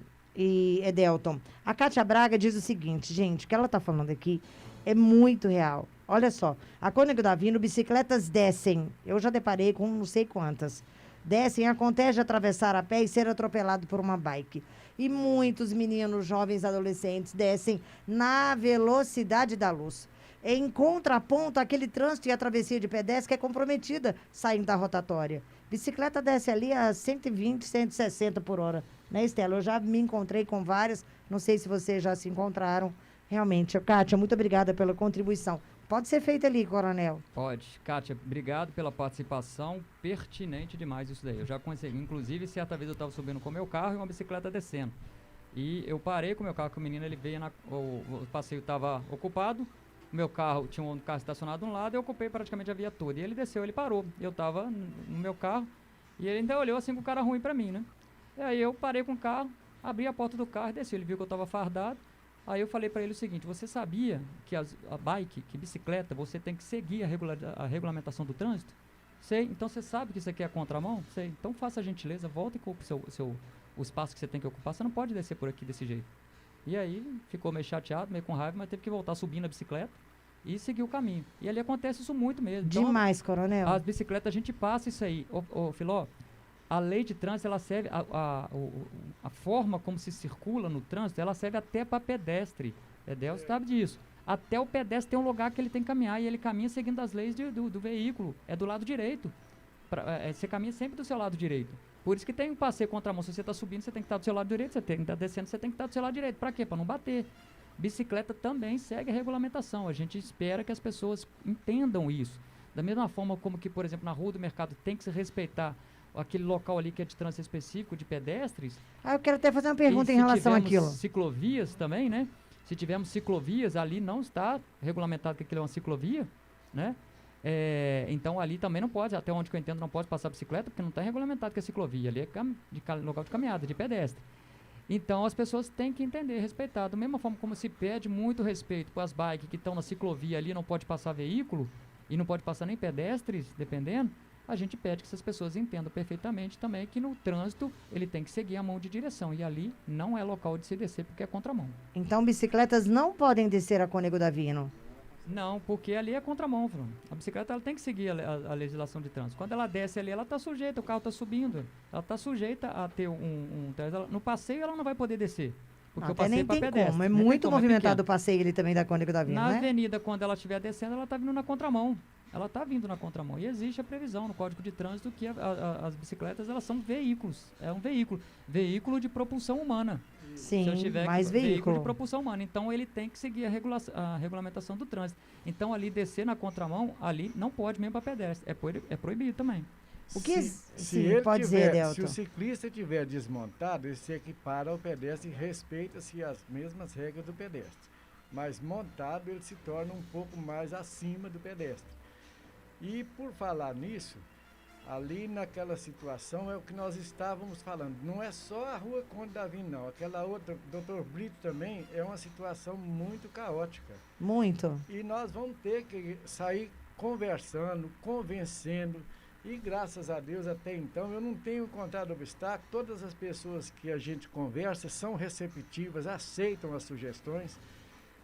Edelton, a Cátia Braga diz o seguinte, gente, o que ela está falando aqui é muito real. Olha só, a Cônego Davino, bicicletas descem, eu já deparei com não sei quantas, descem, acontece de atravessar a pé e ser atropelado por uma bike. E muitos meninos, jovens, adolescentes descem na velocidade da luz. Em contraponto àquele trânsito e a travessia de pedestre que é comprometida saindo da rotatória. Bicicleta desce ali a 120, 160 por hora. Né, Estela? Eu já me encontrei com várias, não sei se vocês já se encontraram. Realmente, Kátia, muito obrigada pela contribuição. Pode ser feito ali, Coronel. Pode. Kátia, obrigado pela participação. Pertinente demais isso daí. Eu já consegui. Inclusive, certa vez eu estava subindo com o meu carro e uma bicicleta descendo. E eu parei com o meu carro, que o menino ele veio, o passeio estava ocupado. O meu carro, tinha um carro estacionado de um lado, eu ocupei praticamente a via toda. E ele desceu, ele parou. Eu estava no meu carro e ele ainda olhou assim com cara ruim para mim, né? E aí eu parei com o carro, abri a porta do carro e desci. Ele viu que eu estava fardado. Aí eu falei para ele o seguinte, você sabia que a bike, que bicicleta, você tem que seguir a regulamentação do trânsito? Sei, então você sabe que isso aqui é contramão? Sei, então faça a gentileza, volta e ocupe o espaço que você tem que ocupar, você não pode descer por aqui desse jeito. E aí ficou meio chateado, meio com raiva, mas teve que voltar subindo a bicicleta e seguir o caminho. E ali acontece isso muito mesmo. Então, Demais, Coronel. as bicicletas, a gente passa isso aí. Ô Filó, a lei de trânsito, ela serve, a forma como se circula no trânsito, ela serve até para pedestre. Edelson sabe disso. Até o pedestre tem um lugar que ele tem que caminhar, e ele caminha seguindo as leis do veículo. É do lado direito. Você caminha sempre do seu lado direito. Por isso que tem um passeio contramão. Se você está subindo, você tem que estar do seu lado direito. Você tem que estar descendo, você tem que estar do seu lado direito. Para quê? Para não bater. Bicicleta também segue a regulamentação. A gente espera que as pessoas entendam isso. Da mesma forma como que, por exemplo, na Rua do Mercado tem que se respeitar aquele local ali que é de trânsito específico de pedestres. Eu quero até fazer uma pergunta em relação àquilo. Ciclovias também, né? Se tivermos ciclovias, ali não está regulamentado que aquilo é uma ciclovia, né? Então ali também não pode, até onde que eu entendo, não pode passar bicicleta, porque não está regulamentado que é ciclovia, ali é local de caminhada, de pedestre. Então as pessoas têm que entender, respeitar. Da mesma forma como se pede muito respeito para as bikes que estão na ciclovia ali, não pode passar veículo, e não pode passar nem pedestres, dependendo, a gente pede que essas pessoas entendam perfeitamente também que no trânsito ele tem que seguir a mão de direção, e ali não é local de se descer porque é contramão. Então bicicletas não podem descer a Cônego Davino. Não, porque ali é contramão, Bruno. A bicicleta ela tem que seguir a legislação de trânsito. Quando ela desce ali, ela está sujeita, o carro está subindo. Ela está sujeita a ter no passeio ela não vai poder descer. Porque o Até passeio nem é para tem pedestre. como. É Nem tem muito como, movimentado pequeno. o passeio ali também da Cônego Davino, Na né? avenida, quando ela estiver descendo, ela está vindo na contramão. Ela está vindo na contramão. E existe a previsão no Código de Trânsito que as bicicletas elas são veículos. É um veículo. Veículo de propulsão humana. Sim, Se eu tiver mais veículo veículo. de propulsão humana. Então ele tem que seguir a regulamentação do trânsito. Então ali descer na contramão, ali não pode mesmo para pedestre. É proibido também. O que Se ele pode tiver, dizer, se Edelton? o ciclista tiver desmontado, ele se equipara ao pedestre e respeita-se as mesmas regras do pedestre. Mas montado, ele se torna um pouco mais acima do pedestre. E por falar nisso, Ali naquela situação é o que nós estávamos falando. Não é só a rua Conde Davi, não. Aquela outra, Dr. Brito também, é uma situação muito caótica. Muito. E nós vamos ter que sair conversando, convencendo. E graças a Deus, até então, eu não tenho encontrado obstáculo. Todas as pessoas que a gente conversa são receptivas, aceitam as sugestões.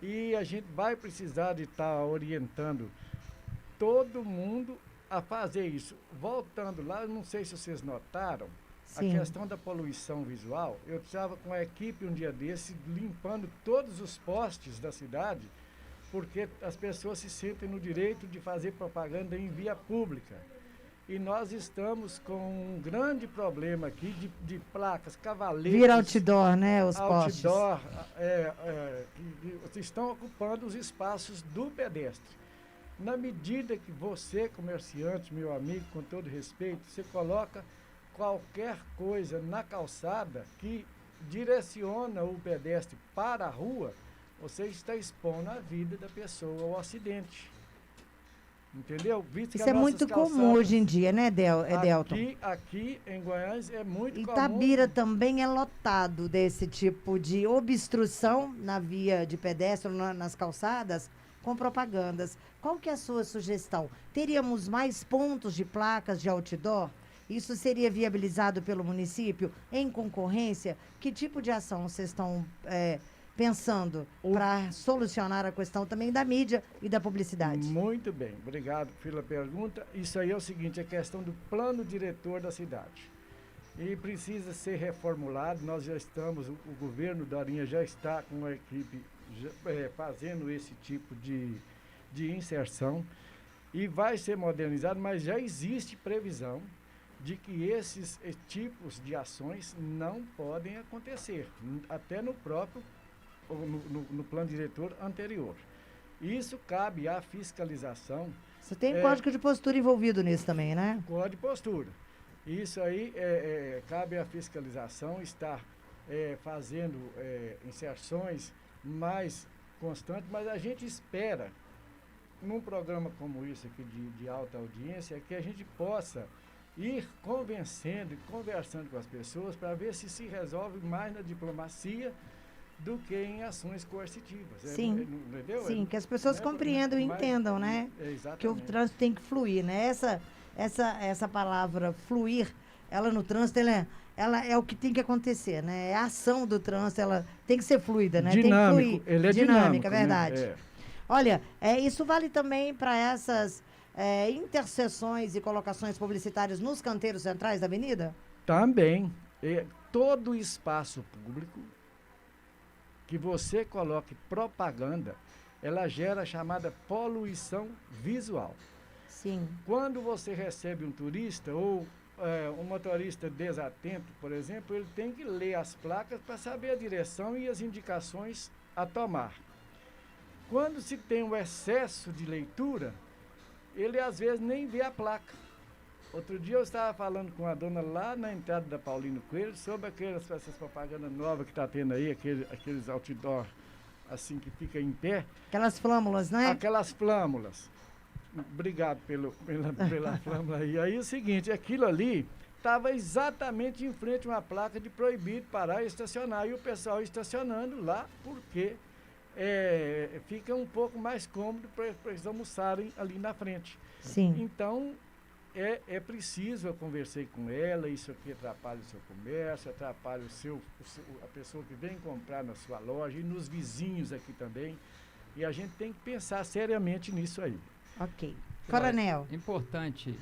E a gente vai precisar de estar orientando todo mundo a fazer isso. Voltando lá, eu não sei se vocês notaram, Sim. a questão da poluição visual. Eu estava com a equipe um dia desse, limpando todos os postes da cidade, porque as pessoas se sentem no direito de fazer propaganda em via pública. E nós estamos com um grande problema aqui de placas, cavaletes. Vira outdoor, né, os postes. Outdoor, que estão ocupando os espaços do pedestre. Na medida que você, comerciante, meu amigo, com todo respeito, você coloca qualquer coisa na calçada que direciona o pedestre para a rua, você está expondo a vida da pessoa ao acidente. Entendeu? Visto que Isso as é nossas muito comum calçadas hoje em dia, né, Delton? Aqui em Goiás é muito comum. Itabira também é lotado desse tipo de obstrução na via de pedestre, nas calçadas, com propagandas. Qual que é a sua sugestão? Teríamos mais pontos de placas de outdoor? Isso seria viabilizado pelo município em concorrência? Que tipo de ação vocês estão pensando para solucionar a questão também da mídia e da publicidade? Muito bem, obrigado pela pergunta. Isso aí é o seguinte, é questão do plano diretor da cidade. E precisa ser reformulado, nós já estamos, o governo Dorinha já está com a equipe fazendo esse tipo de inserção e vai ser modernizado, mas já existe previsão de que esses tipos de ações não podem acontecer, até no próprio no plano diretor anterior. Isso cabe à fiscalização. Você tem código de postura envolvido nisso também, né? Código de postura. Isso aí cabe à fiscalização estar fazendo inserções mais constantes, mas a gente espera, num programa como esse aqui de alta audiência, que a gente possa ir convencendo e conversando com as pessoas para ver se resolve mais na diplomacia do que em ações coercitivas. Sim, entendeu? Sim, que as pessoas compreendam e entendam, né? Que o trânsito tem que fluir, né? Essa palavra fluir, ela no trânsito, ela é o que tem que acontecer, né? É a ação do trânsito, ela tem que ser fluida, né? Dinâmico, tem que fluir. ele é dinâmico, é verdade. Né? Olha, isso vale também para essas interseções e colocações publicitárias nos canteiros centrais da avenida? Também. Todo espaço público que você coloque propaganda, ela gera a chamada poluição visual. Sim. Quando você recebe um turista ou um motorista desatento, por exemplo, ele tem que ler as placas para saber a direção e as indicações a tomar. Quando se tem um excesso de leitura, ele às vezes nem vê a placa. Outro dia eu estava falando com a dona lá na entrada da Paulino Coelho sobre essas propagandas novas que está tendo aí, aqueles outdoor assim que fica em pé. Aquelas flâmulas, né? Aquelas flâmulas. Obrigado pela flâmula aí. Aí é o seguinte, aquilo ali estava exatamente em frente a uma placa de proibido parar e estacionar. E o pessoal estacionando lá porque fica um pouco mais cômodo para eles almoçarem ali na frente. Sim. Então, é preciso, eu conversei com ela, isso aqui atrapalha o seu comércio, atrapalha a pessoa que vem comprar na sua loja e nos vizinhos aqui também. E a gente tem que pensar seriamente nisso aí. Ok. Coronel. É importante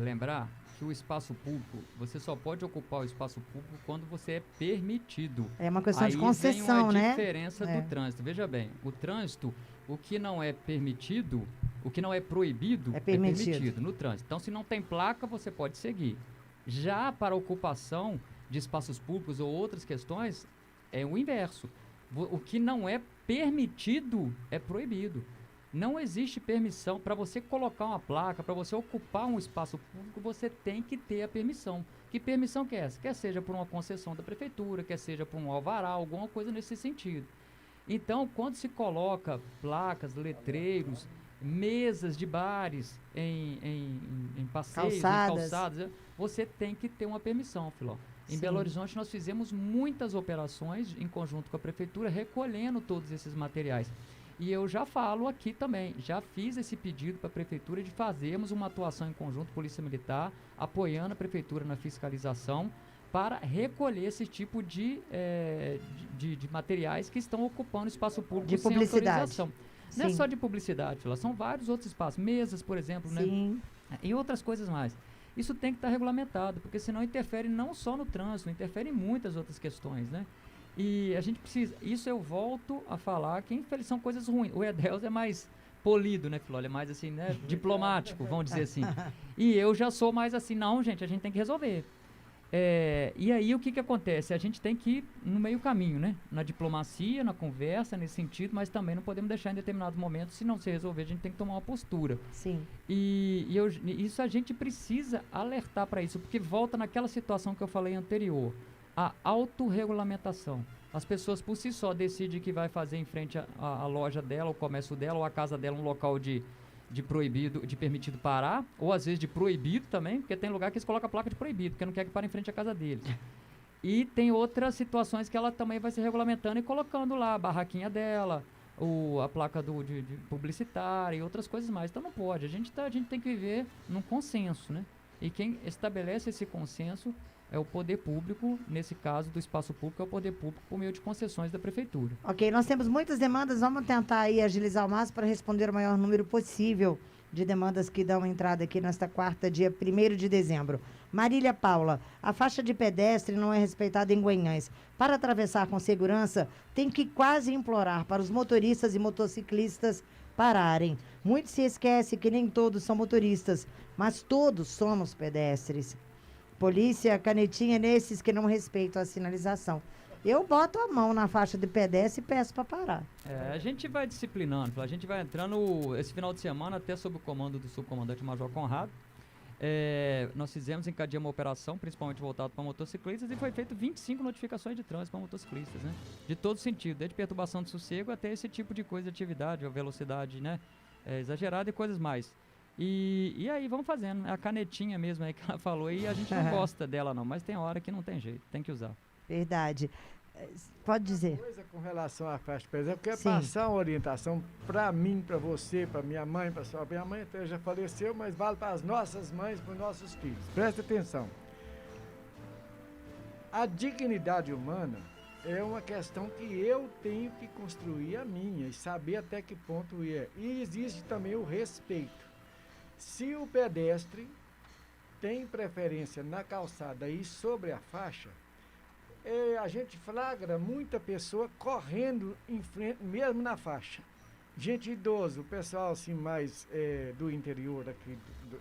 lembrar que o espaço público, você só pode ocupar o espaço público quando você é permitido. É uma questão aí de concessão, vem uma né? diferença do trânsito. Veja bem, o trânsito, o que não é permitido, o que não é proibido, é permitido no trânsito. Então, se não tem placa, você pode seguir. Já para a ocupação de espaços públicos ou outras questões, é o inverso. O que não é permitido é proibido. Não existe permissão. Para você colocar uma placa, para você ocupar um espaço público, você tem que ter a permissão. Que permissão que é essa? Quer seja por uma concessão da prefeitura, quer seja por um alvará, alguma coisa nesse sentido. Então, quando se coloca placas, letreiros, mesas de bares em passeios, Calçadas. em calçadas, você tem que ter uma permissão, Filó. Em Sim. Belo Horizonte nós fizemos muitas operações em conjunto com a prefeitura, recolhendo todos esses materiais. E eu já falo aqui também, já fiz esse pedido para a prefeitura de fazermos uma atuação em conjunto, Polícia Militar, apoiando a prefeitura na fiscalização, para recolher esse tipo de materiais que estão ocupando o espaço público De sem publicidade. autorização. Não é Sim. só de publicidade, Filó, são vários outros espaços, mesas, por exemplo, né? Sim. E outras coisas mais. Isso tem que estar regulamentado, porque senão interfere não só no trânsito, interfere em muitas outras questões, né? E a gente precisa, isso eu volto a falar, que infelizmente são coisas ruins. O Edelzo é mais polido, né, Filó? Ele é mais assim, né, diplomático, vamos dizer assim. E eu já sou mais assim, não, gente, a gente tem que resolver. E aí o que acontece? A gente tem que ir no meio caminho, né? Na diplomacia, na conversa, nesse sentido, mas também não podemos deixar em determinados momentos, se não se resolver, a gente tem que tomar uma postura. Sim. Isso a gente precisa alertar para isso, porque volta naquela situação que eu falei anterior, a autorregulamentação. As pessoas por si só decidem que vai fazer em frente à loja dela, o comércio dela, ou a casa dela, um local de proibido, de permitido parar, ou às vezes de proibido também, porque tem lugar que eles colocam a placa de proibido, porque não quer que pare em frente à casa deles. E tem outras situações que ela também vai se regulamentando e colocando lá a barraquinha dela, a placa de publicitária e outras coisas mais. Então não pode, a gente tem que viver num consenso, né? E quem estabelece esse consenso é o poder público, nesse caso do espaço público, é o poder público por meio de concessões da prefeitura. Ok, nós temos muitas demandas, vamos tentar aí agilizar ao máximo para responder o maior número possível de demandas que dão entrada aqui nesta quarta, dia 1º de dezembro. Marília Paula, a faixa de pedestre não é respeitada em Guanhães. Para atravessar com segurança, tem que quase implorar para os motoristas e motociclistas pararem. Muito se esquece que nem todos são motoristas, mas todos somos pedestres. Polícia, canetinha nesses que não respeitam a sinalização. Eu boto a mão na faixa de pedestre e peço para parar. A gente vai disciplinando, a gente vai entrando esse final de semana até sob o comando do subcomandante Major Conrado. Nós encadeamos uma operação, principalmente voltada para motociclistas, e foi feito 25 notificações de trânsito para motociclistas, né? De todo sentido, desde perturbação de sossego até esse tipo de coisa de atividade, a velocidade, né, exagerada e coisas mais. E aí vamos fazendo, a canetinha mesmo aí que ela falou, e a gente não gosta dela não, mas tem hora que não tem jeito, tem que usar. Verdade. Pode dizer. Uma coisa com relação à faixa de pedestre, eu quero Sim. passar uma orientação para mim, para você, para minha mãe, para sua minha mãe até já faleceu, mas vale para as nossas mães, para os nossos filhos. Presta atenção. A dignidade humana é uma questão que eu tenho que construir a minha e saber até que ponto é. E existe também o respeito. Se o pedestre tem preferência na calçada e sobre a faixa, a gente flagra muita pessoa correndo em frente, mesmo na faixa. Gente idosa, o pessoal assim mais do interior aqui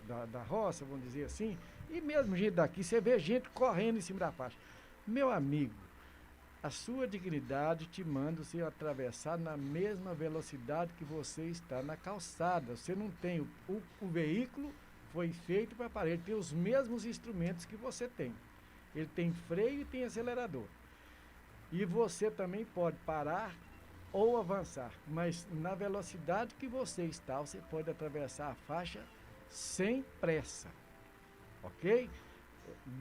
da roça, vamos dizer assim, e mesmo gente daqui, você vê gente correndo em cima da faixa. Meu amigo, a sua dignidade te manda você atravessar na mesma velocidade que você está na calçada. Você não tem, o veículo foi feito para parar, ele tem os mesmos instrumentos que você tem. Ele tem freio e tem acelerador. E você também pode parar ou avançar, mas na velocidade que você está, você pode atravessar a faixa sem pressa, ok?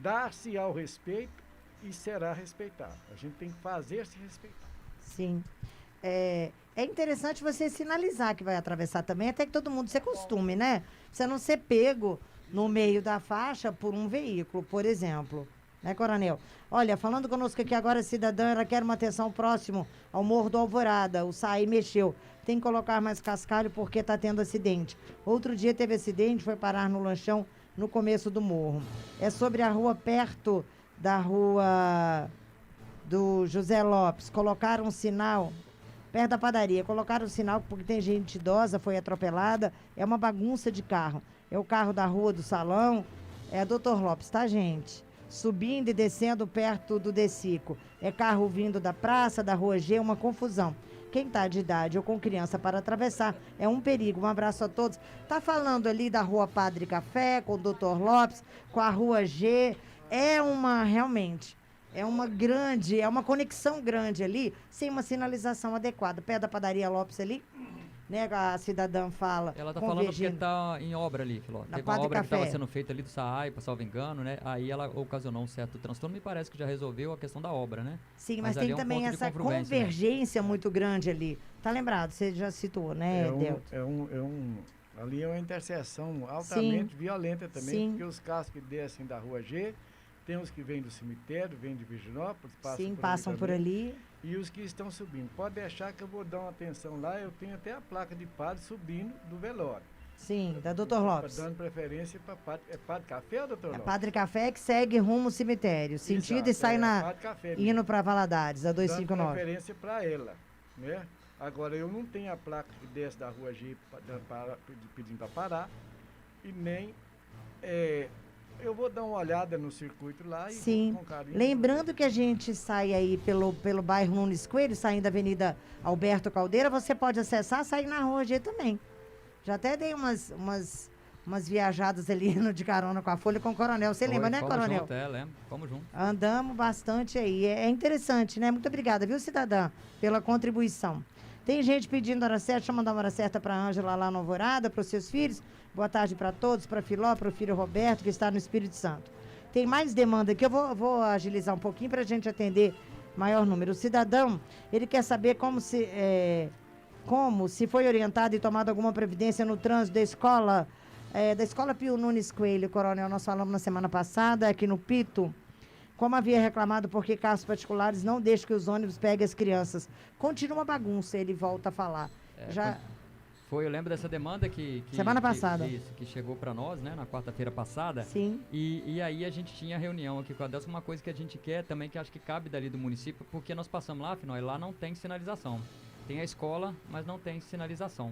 Dar-se ao respeito e será respeitado. A gente tem que fazer-se respeitar. Sim. É interessante você sinalizar que vai atravessar também, até que todo mundo se acostume, né? Você não ser pego no meio da faixa por um veículo, por exemplo. Né, Coronel? Olha, falando conosco aqui agora, cidadã, ela quer uma atenção próximo ao Morro do Alvorada. O SAI mexeu. Tem que colocar mais cascalho porque está tendo acidente. Outro dia teve acidente, foi parar no lanchão no começo do morro. É sobre a rua perto da rua do José Lopes. Colocaram um sinal perto da padaria. Colocaram um sinal porque tem gente idosa, foi atropelada. É uma bagunça de carro. É o carro da rua do Salão. É a Dr. Lopes, tá, gente? Subindo e descendo perto do Decico. É carro vindo da praça, da rua G, uma confusão. Quem está de idade ou com criança para atravessar é um perigo. Um abraço a todos. Tá falando ali da rua Padre Café, com o Dr. Lopes, com a rua G. Realmente, é uma conexão grande ali, sem uma sinalização adequada. Pé da padaria Lopes ali, né? A cidadã fala. Ela tá falando porque tá em obra ali, Filó. Na Teve uma Padre obra que Café. estava sendo feita ali do SAAI, salvo engano, né? Aí ela ocasionou um certo transtorno. Me parece que já resolveu a questão da obra, né? Sim, mas ali tem é um também ponto de essa confluência, né? convergência muito grande ali. Tá lembrado? Você já citou, né, Delto? Ali é uma interseção Sim. altamente violenta também, Sim. porque os carros que descem da Rua G, tem os que vêm do cemitério, vêm de Virginópolis, Passam por ali. E os que estão subindo. Pode deixar que eu vou dar uma atenção lá, eu tenho até a placa de padre subindo do velório. Sim, da Dr. Lopes. Dando preferência para padre. É Padre Café ou Dr. Lopes? Padre Café que segue rumo ao cemitério. Sentido Exato, e sai Padre Café mesmo. indo para Valadares, a Dando 259. preferência para ela, né? Agora, eu não tenho a placa que desce da Rua G pedindo para parar, e nem eu vou dar uma olhada no circuito lá e Sim. com carinho. Lembrando que a gente sai aí pelo bairro Nunes Coelho, saindo da Avenida Alberto Caldeira, você pode acessar, sair na Rua G também. Já até dei umas viajadas ali no de carona com a Folha com o Coronel. Você lembra, né, Coronel? Junto, lembro. Vamos junto. Andamos bastante aí. É interessante, né? Muito obrigada, viu, cidadã, pela contribuição. Tem gente pedindo hora certa, deixa eu mandar uma hora certa para a Ângela lá na Alvorada, para os seus filhos. Boa tarde para todos, para Filó, para o filho Roberto, que está no Espírito Santo. Tem mais demanda aqui, eu vou agilizar um pouquinho para a gente atender maior número. O cidadão, ele quer saber como se foi orientado e tomado alguma previdência no trânsito da escola Pio Nunes Coelho, Coronel. Nós falamos na semana passada, aqui no Pito, como havia reclamado porque carros particulares não deixam que os ônibus peguem as crianças. Continua uma bagunça, ele volta a falar. Eu lembro dessa demanda que semana passada. Que chegou para nós, né, na quarta-feira passada. Sim. E aí a gente tinha reunião aqui com a Delcio, uma coisa que a gente quer também, que acho que cabe dali do município, porque nós passamos lá, afinal, e lá não tem sinalização. Tem a escola, mas não tem sinalização.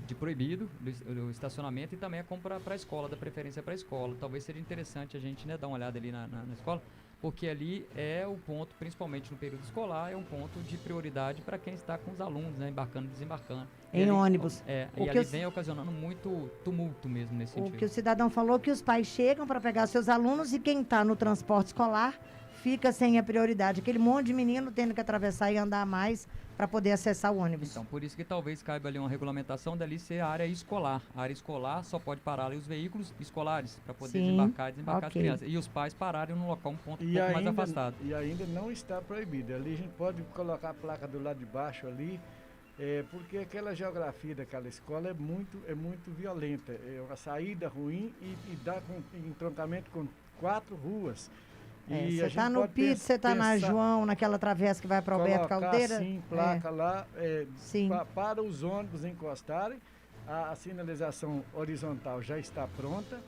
De proibido do estacionamento e também a compra para a escola, da preferência para a escola. Talvez seja interessante a gente, né, dar uma olhada ali na escola, porque ali é o ponto, principalmente no período escolar, é um ponto de prioridade para quem está com os alunos, né, embarcando e desembarcando. Em ônibus. E ali vem ocasionando muito tumulto mesmo nesse sentido. O que o cidadão falou que os pais chegam para pegar seus alunos e quem está no transporte escolar fica sem a prioridade. Aquele monte de menino tendo que atravessar e andar mais para poder acessar o ônibus. Então, por isso que talvez caiba ali uma regulamentação dali ser a área escolar. A área escolar só pode parar ali os veículos escolares para poder desembarcar as crianças. E os pais pararem num local, um pouco mais afastado. E ainda não está proibido. Ali a gente pode colocar a placa do lado de baixo ali, porque aquela geografia daquela escola é muito violenta. É uma saída ruim e dá entroncamento com 4 ruas. Você está no Pito, você está na João, naquela travessa que vai para Alberto Caldeira? Sim, placa lá, para os ônibus encostarem. A sinalização horizontal já está pronta,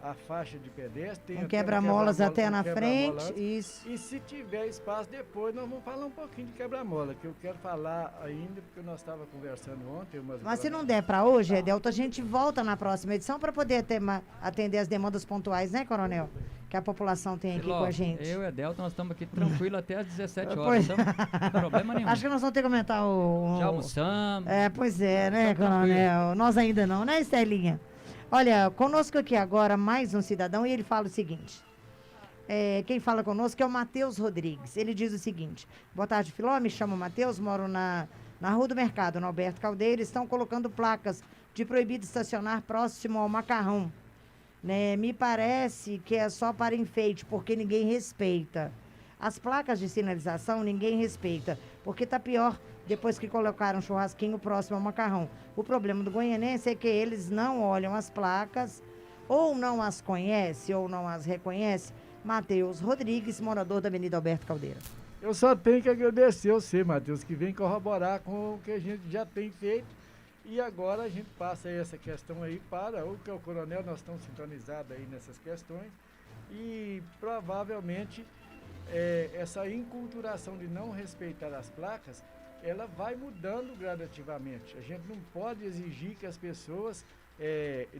a faixa de pedestre. Com quebra-molas até na frente, isso. E se tiver espaço depois, nós vamos falar um pouquinho de quebra-mola, que eu quero falar ainda, porque nós estávamos conversando ontem. Mas se não der para hoje, Edelto, a gente volta na próxima edição para poder atender as demandas pontuais, né, Coronel? Que a população tem aqui com a gente. Eu e a Delta, nós estamos aqui tranquilo até às 17 horas. Não tem problema nenhum. Acho que nós vamos ter que comentar Já almoçamos. Pois é, né, Coronel? Nós ainda não, né, Estelinha? Olha, conosco aqui agora mais um cidadão e ele fala o seguinte. Quem fala conosco é o Matheus Rodrigues. Ele diz o seguinte: boa tarde, Filó, me chamo Matheus, moro na Rua do Mercado, no Alberto Caldeira. Estão colocando placas de proibido estacionar próximo ao Macarrão. Né? Me parece que é só para enfeite, porque ninguém respeita. As placas de sinalização ninguém respeita, porque tá pior depois que colocaram um churrasquinho próximo ao Macarrão. O problema do goianense é que eles não olham as placas, ou não as conhece, ou não as reconhece. Matheus Rodrigues, morador da Avenida Alberto Caldeira. Eu só tenho que agradecer você, Matheus, que vem corroborar com o que a gente já tem feito. E agora a gente passa essa questão aí para o que é o Coronel, nós estamos sintonizados aí nessas questões. E provavelmente essa inculturação de não respeitar as placas, ela vai mudando gradativamente. A gente não pode exigir que as pessoas,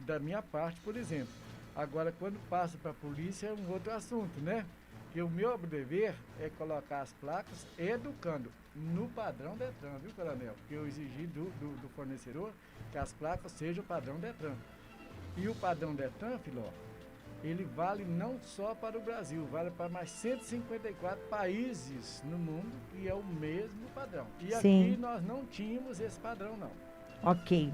da minha parte, por exemplo. Agora, quando passa para a polícia é um outro assunto, né? Que o meu dever é colocar as placas educando no padrão Detran, viu, Coronel? Que eu exigi do fornecedor que as placas sejam padrão Detran. E o padrão Detran, Filó, ele vale não só para o Brasil, vale para mais 154 países no mundo e é o mesmo padrão. E Sim. aqui nós não tínhamos esse padrão, não. Ok.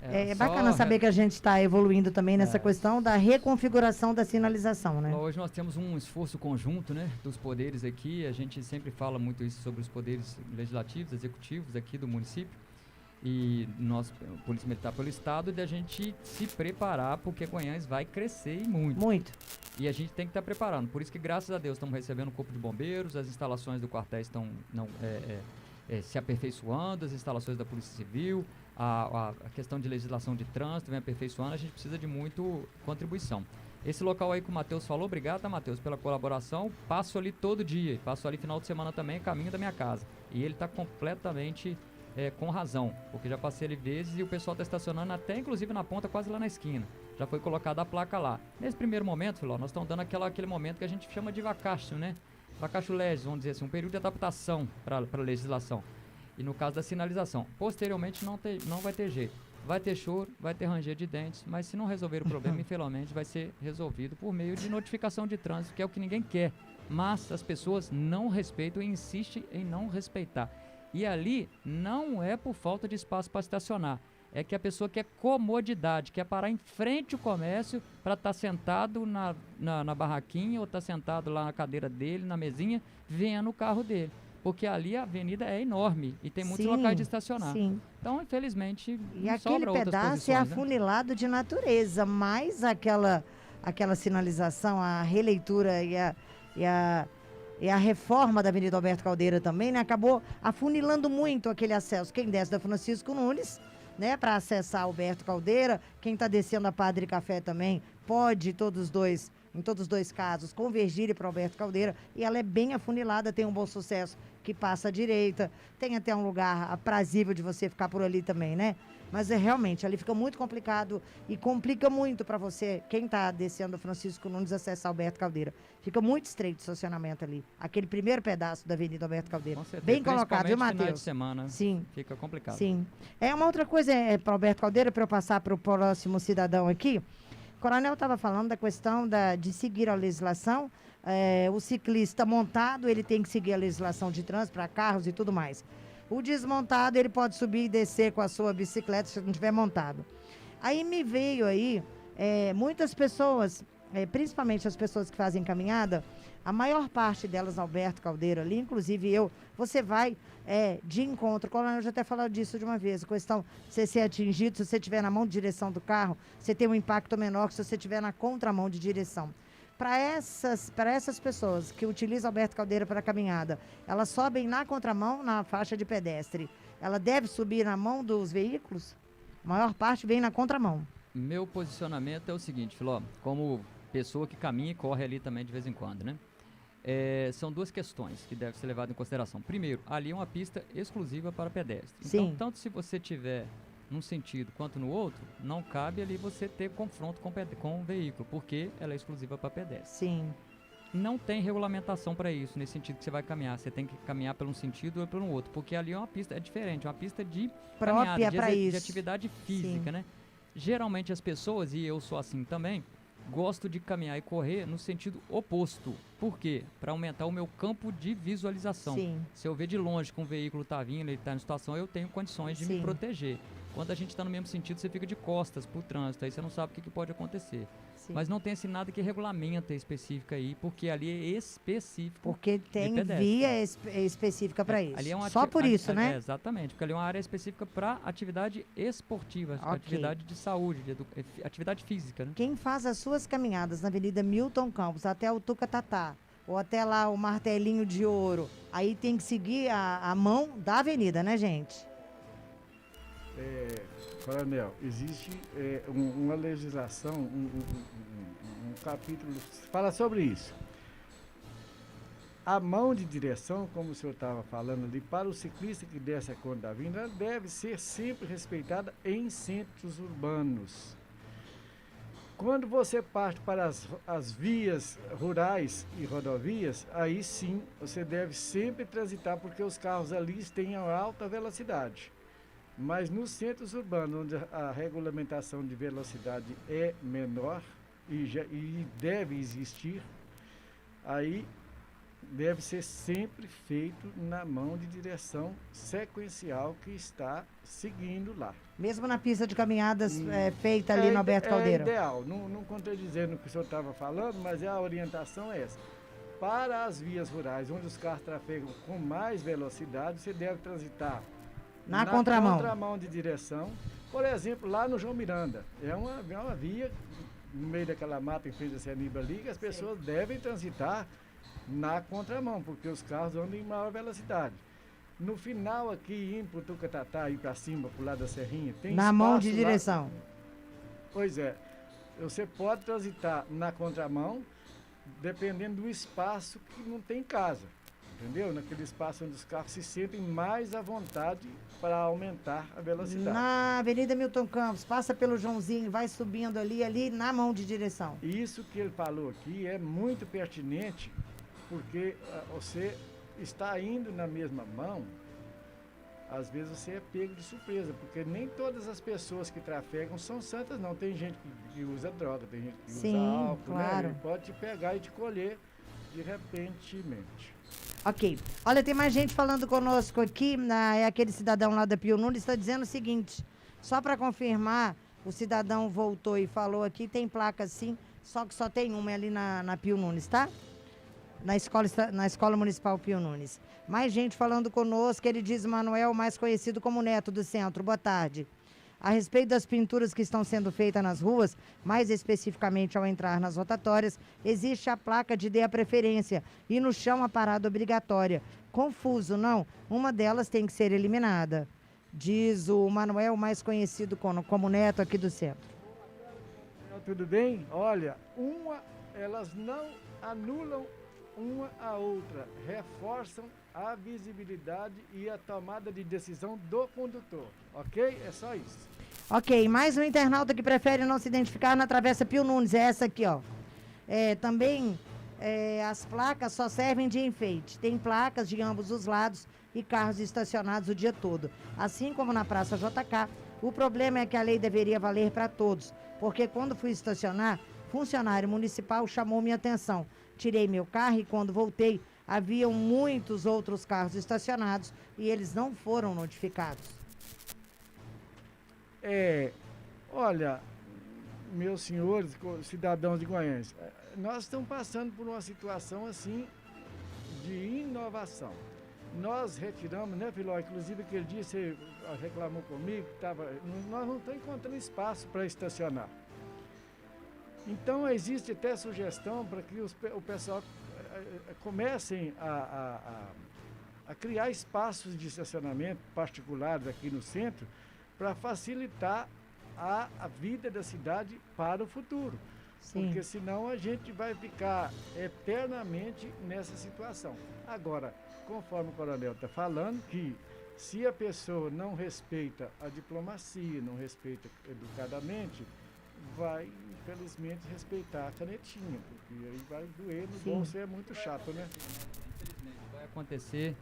É só bacana saber que a gente está evoluindo também nessa É. questão da reconfiguração da sinalização, né? Hoje nós temos um esforço conjunto, né, dos poderes aqui. A gente sempre fala muito isso sobre os poderes legislativos, executivos aqui do município. E nós, Polícia Militar pelo Estado, de a gente se preparar, porque Goiânia vai crescer e muito. Muito. E a gente tem que estar preparando. Por isso que, graças a Deus, estamos recebendo o Corpo de Bombeiros, as instalações do quartel estão se aperfeiçoando, as instalações da Polícia Civil, a questão de legislação de trânsito vem aperfeiçoando, a gente precisa de muito contribuição. Esse local aí que o Matheus falou, obrigado, tá, Matheus, pela colaboração. Passo ali todo dia, passo ali final de semana também, caminho da minha casa. E ele está completamente com razão, porque já passei ali vezes e o pessoal está estacionando até inclusive na ponta, quase lá na esquina. Já foi colocada a placa lá. Nesse primeiro momento, Filó, nós estamos dando aquele momento que a gente chama de vacácio, né? Vacácio legis, vamos dizer assim, um período de adaptação para a legislação. E no caso da sinalização, posteriormente não vai ter jeito. Vai ter choro, vai ter ranger de dentes, mas se não resolver o problema, infelizmente vai ser resolvido por meio de notificação de trânsito, que é o que ninguém quer. Mas as pessoas não respeitam e insistem em não respeitar. E ali não é por falta de espaço para estacionar. É que a pessoa quer comodidade, quer parar em frente ao comércio para estar sentado na barraquinha ou estar sentado lá na cadeira dele, na mesinha, vendo o carro dele. Porque ali a avenida é enorme e tem muitos locais de estacionar. Sim. Então, infelizmente, E não aquele sobra outras pedaço é posições, né? afunilado de natureza, mais aquela sinalização, a releitura e a reforma da Avenida Alberto Caldeira também, né? Acabou afunilando muito aquele acesso. Quem desce da Francisco Nunes, né, para acessar Alberto Caldeira, quem está descendo a Padre Café também, pode em todos os dois casos, convergir para Alberto Caldeira, e ela é bem afunilada, tem um Bom Sucesso que passa à direita, tem até um lugar aprazível de você ficar por ali também, né? Mas realmente, ali fica muito complicado e complica muito para você, quem está descendo o Francisco Nunes, acessar Alberto Caldeira. Fica muito estreito o estacionamento ali, aquele primeiro pedaço da Avenida Alberto Caldeira. Com certeza, Bem colocado, viu, principalmente finais de Matheus? semana, Sim. fica complicado. Sim. Uma outra coisa para Alberto Caldeira, para eu passar para o próximo cidadão aqui. O coronel estava falando da questão de seguir a legislação. O ciclista montado, ele tem que seguir a legislação de trânsito para carros e tudo mais. O desmontado, ele pode subir e descer com a sua bicicleta se não tiver montado. Aí me veio aí muitas pessoas, principalmente as pessoas que fazem caminhada, a maior parte delas, Alberto Caldeira ali, inclusive você vai de encontro. O coronel já até falou disso de uma vez, a questão de você ser atingido, se você estiver na mão de direção do carro, você tem um impacto menor que se você estiver na contramão de direção. Para essas pessoas que utilizam Alberto Caldeira para caminhada, elas sobem na contramão, na faixa de pedestre. Ela deve subir na mão dos veículos? A maior parte vem na contramão. Meu posicionamento é o seguinte, Filó, como pessoa que caminha e corre ali também de vez em quando, né? São duas questões que devem ser levadas em consideração. Primeiro, ali é uma pista exclusiva para pedestre. Sim. Então, tanto se você tiver num sentido quanto no outro, não cabe ali você ter confronto com o veículo, porque ela é exclusiva para pedestre. Sim. Não tem regulamentação para isso, nesse sentido que você vai caminhar. Você tem que caminhar por um sentido ou pelo outro, porque ali é uma pista diferente, uma pista de Própria caminhada, para isso. de atividade física, Sim. né? Geralmente as pessoas, e eu sou assim também, gosto de caminhar e correr no sentido oposto. Por quê? Para aumentar o meu campo de visualização. Sim. Se eu ver de longe que um veículo está vindo, ele está em situação, eu tenho condições de me Sim. proteger. Quando a gente está no mesmo sentido, você fica de costas para o trânsito, aí você não sabe o que pode acontecer. Sim. Mas não tem assim nada que regulamenta específica aí, porque ali é específico. Porque tem pedestre. via específica para isso. Ali é uma Só por isso, né? Exatamente, porque ali é uma área específica para atividade esportiva, Ok. atividade de saúde, atividade física, né? Quem faz as suas caminhadas na Avenida Milton Campos até o Tucatatá, ou até lá o Martelinho de Ouro, aí tem que seguir a mão da avenida, né, gente? Coronel, existe uma legislação, um capítulo que fala sobre isso. A mão de direção, como o senhor estava falando ali, para o ciclista que desce a Conde da Vinda, ela deve ser sempre respeitada em centros urbanos. Quando você parte para as vias rurais e rodovias, aí sim você deve sempre transitar, porque os carros ali têm alta velocidade. Mas nos centros urbanos, onde a regulamentação de velocidade é menor, e deve existir, aí deve ser sempre feito na mão de direção sequencial que está seguindo lá. Mesmo na pista de caminhadas feita ali no Alberto Caldeira? É ideal, não estou dizendo o que o senhor estava falando, mas a orientação é essa. Para as vias rurais, onde os carros trafegam com mais velocidade, você deve transitar na contramão. contramão de direção. Por exemplo, lá no João Miranda, é uma via no meio daquela mata em frente da Cianiba ali, que as pessoas devem transitar na contramão, porque os carros andam em maior velocidade. No final aqui, indo para o Tucatatá, ir para cima, para o lado da Serrinha, tem na mão de direção. Lá. Pois é, você pode transitar na contramão, dependendo do espaço que não tem casa, entendeu? Naquele espaço onde os carros se sentem mais à vontade para aumentar a velocidade. Na Avenida Milton Campos, passa pelo Joãozinho, vai subindo ali na mão de direção. Isso que ele falou aqui é muito pertinente, porque você está indo na mesma mão, às vezes você é pego de surpresa, porque nem todas as pessoas que trafegam são santas, não. Tem gente que usa droga, tem gente que usa álcool, claro. né? Ele pode te pegar e te colher de repentemente. Ok. Olha, tem mais gente falando conosco aqui, é aquele cidadão lá da Pio Nunes, está dizendo o seguinte, só para confirmar, o cidadão voltou e falou aqui, tem placa sim, só que só tem uma ali na Pio Nunes, tá? Na Escola Municipal Pio Nunes. Mais gente falando conosco, ele diz Manuel, mais conhecido como Neto do Centro. Boa tarde. A respeito das pinturas que estão sendo feitas nas ruas, mais especificamente ao entrar nas rotatórias, existe a placa de dê a preferência e no chão a parada obrigatória. Confuso, não? Uma delas tem que ser eliminada. Diz o Manuel, mais conhecido como Neto aqui do Centro. Tudo bem? Olha, elas não anulam uma a outra, reforçam a visibilidade e a tomada de decisão do condutor, ok? É só isso. Ok, mais um internauta que prefere não se identificar na Travessa Pio Nunes, é essa aqui, ó. Também as placas só servem de enfeite, tem placas de ambos os lados e carros estacionados o dia todo. Assim como na Praça JK, o problema é que a lei deveria valer para todos, porque quando fui estacionar, funcionário municipal chamou minha atenção. Tirei meu carro e quando voltei, haviam muitos outros carros estacionados e eles não foram notificados. Olha, meus senhores, cidadãos de Goiânia, nós estamos passando por uma situação assim de inovação. Nós retiramos, né, Filó? Inclusive aquele dia você reclamou comigo, nós não estamos encontrando espaço para estacionar. Então, existe até sugestão para que o pessoal comecem a criar espaços de estacionamento particulares aqui no centro para facilitar a vida da cidade para o futuro. Sim. Porque senão a gente vai ficar eternamente nessa situação. Agora, conforme o coronel está falando, que se a pessoa não respeita a diplomacia, não respeita educadamente, vai, infelizmente, respeitar a canetinha, porque aí vai doer no bolso e é muito chato, né? Infelizmente, vai acontecer,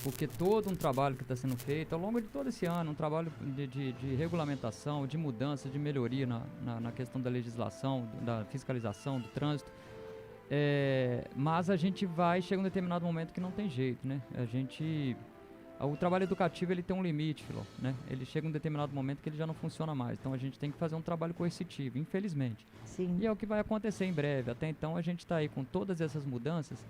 porque todo um trabalho que está sendo feito ao longo de todo esse ano, um trabalho de regulamentação, de mudança, de melhoria na questão da legislação, da fiscalização, do trânsito, mas a gente chega um determinado momento que não tem jeito, né? O trabalho educativo, ele tem um limite, Filó, né? Ele chega um determinado momento que ele já não funciona mais. Então, a gente tem que fazer um trabalho coercitivo, infelizmente. Sim. E é o que vai acontecer em breve. Até então, a gente está aí com todas essas mudanças,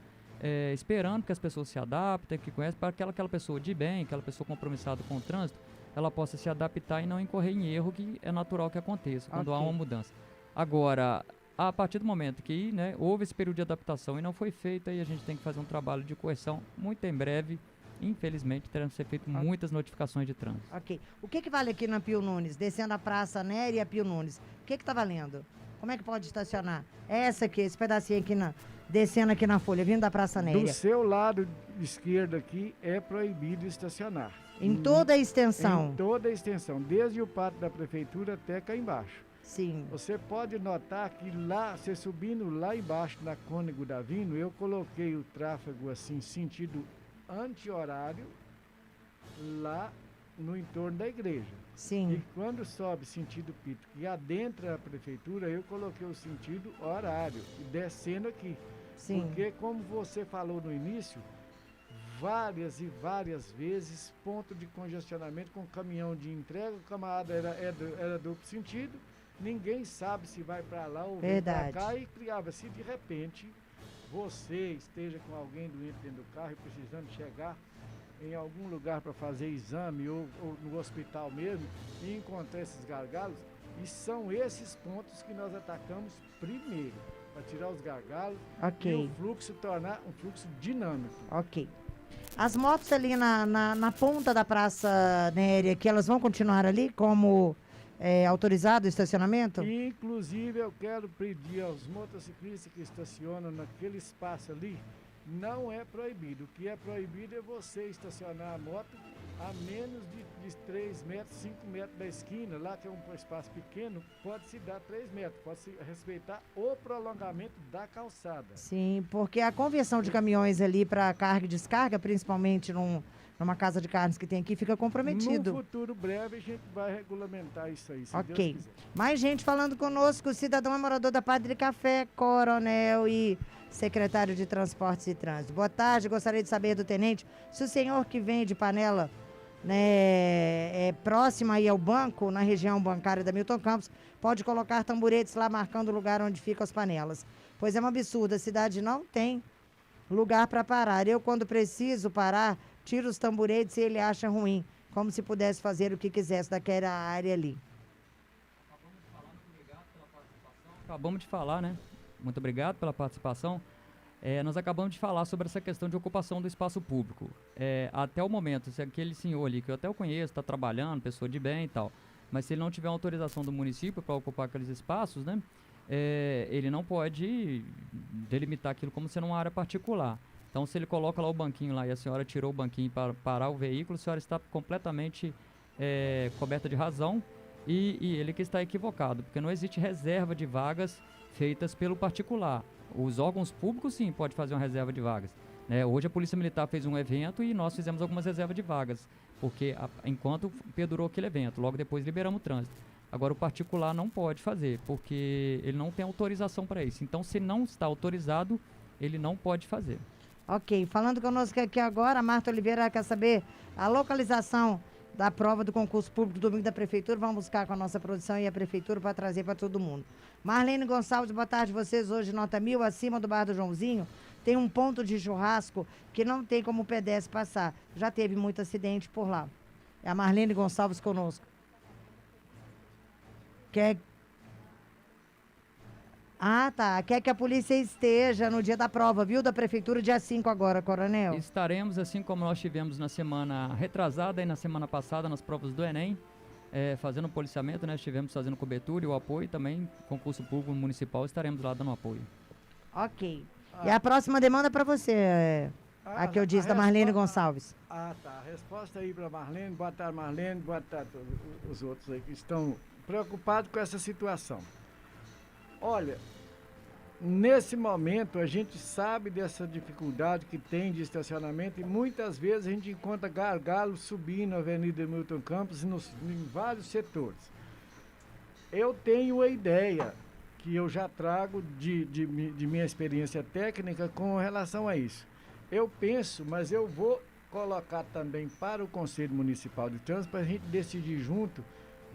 esperando que as pessoas se adaptem, que conheçam, para que aquela pessoa de bem, aquela pessoa compromissada com o trânsito, ela possa se adaptar e não incorrer em erro, que é natural que aconteça quando há uma mudança. Agora, a partir do momento que, né, houve esse período de adaptação e não foi feito, aí a gente tem que fazer um trabalho de correção muito em breve. Infelizmente, terão que ser feitas muitas notificações de trânsito. Ok. O que vale aqui na Pio Nunes, descendo a Praça Nery e a Pio Nunes? O que está valendo? Como é que pode estacionar? Essa aqui, esse pedacinho aqui, descendo aqui na Folha, vindo da Praça Nery. Do seu lado esquerdo aqui é proibido estacionar. Em toda a extensão? Em toda a extensão, desde o pátio da prefeitura até cá embaixo. Sim. Você pode notar que lá, você subindo lá embaixo na Cônego Davino, eu coloquei o tráfego assim, sentido anti-horário, lá no entorno da igreja. Sim. E quando sobe sentido Pito e adentra a prefeitura, eu coloquei o sentido horário, e descendo aqui. Sim. Porque, como você falou no início, várias e várias vezes, ponto de congestionamento com caminhão de entrega, o camarada era duplo sentido, ninguém sabe se vai para lá ou vem para cá, e criava-se de repente, você esteja com alguém doente dentro do carro e precisando chegar em algum lugar para fazer exame ou no hospital mesmo e encontrar esses gargalos, e são esses pontos que nós atacamos primeiro, para tirar os gargalos e o fluxo tornar um fluxo dinâmico. Ok. As motos ali na ponta da Praça Néria, que elas vão continuar ali como autorizado o estacionamento? Inclusive, eu quero pedir aos motociclistas que estacionam naquele espaço ali, não é proibido. O que é proibido é você estacionar a moto a menos de 3 metros, 5 metros da esquina, lá que é um espaço pequeno, pode-se dar 3 metros, pode-se respeitar o prolongamento da calçada. Sim, porque a conversão de caminhões ali para carga e descarga, principalmente numa casa de carnes que tem aqui, fica comprometido. No futuro breve a gente vai regulamentar isso aí, se Ok. Deus quiser. Mais gente falando conosco, o cidadão é morador da Padre Café, coronel e secretário de Transportes e Trânsito. Boa tarde, gostaria de saber do tenente se o senhor que vende panela, né, próximo aí ao banco, na região bancária da Milton Campos, pode colocar tamburetes lá marcando o lugar onde ficam as panelas. Pois é um absurdo, a cidade não tem lugar para parar. Eu, quando preciso parar, tiro os tamburetes e ele acha ruim, como se pudesse fazer o que quisesse daquela área ali. Acabamos de falar, né? Muito obrigado pela participação. Nós acabamos de falar sobre essa questão de ocupação do espaço público. Até o momento, se aquele senhor ali, que eu até o conheço, está trabalhando, pessoa de bem e tal, mas se ele não tiver autorização do município para ocupar aqueles espaços, né, ele não pode delimitar aquilo como sendo uma área particular. Então, se ele coloca lá o banquinho lá e a senhora tirou o banquinho para parar o veículo, a senhora está completamente coberta de razão e ele que está equivocado, porque não existe reserva de vagas feitas pelo particular. Os órgãos públicos, sim, pode fazer uma reserva de vagas. Hoje a Polícia Militar fez um evento e nós fizemos algumas reservas de vagas, porque enquanto perdurou aquele evento, logo depois liberamos o trânsito. Agora o particular não pode fazer, porque ele não tem autorização para isso. Então, se não está autorizado, ele não pode fazer. Ok, falando conosco aqui agora, a Marta Oliveira quer saber a localização da prova do concurso público domingo da Prefeitura. Vamos buscar com a nossa produção e a Prefeitura para trazer para todo mundo. Marlene Gonçalves, boa tarde. Vocês hoje, nota 1000, acima do Bar do Joãozinho, tem um ponto de churrasco que não tem como o pedestre passar. Já teve muito acidente por lá. É a Marlene Gonçalves conosco. Quer que a polícia esteja no dia da prova, viu? Da Prefeitura, dia 5 agora, coronel. Estaremos, assim como nós tivemos na semana retrasada e na semana passada, nas provas do Enem, fazendo policiamento, né? Estivemos fazendo cobertura e o apoio também, concurso público municipal, estaremos lá dando apoio. Ok. E a próxima demanda para você, a que eu disse, da Marlene Gonçalves. Tá. A resposta aí para Marlene. Boa tarde, Marlene. Boa tarde a os outros aí que estão preocupados com essa situação. Olha, nesse momento a gente sabe dessa dificuldade que tem de estacionamento e muitas vezes a gente encontra gargalos subindo a Avenida Milton Campos em vários setores. Eu tenho a ideia que eu já trago de minha experiência técnica com relação a isso. Eu penso, mas eu vou colocar também para o Conselho Municipal de Trânsito para a gente decidir junto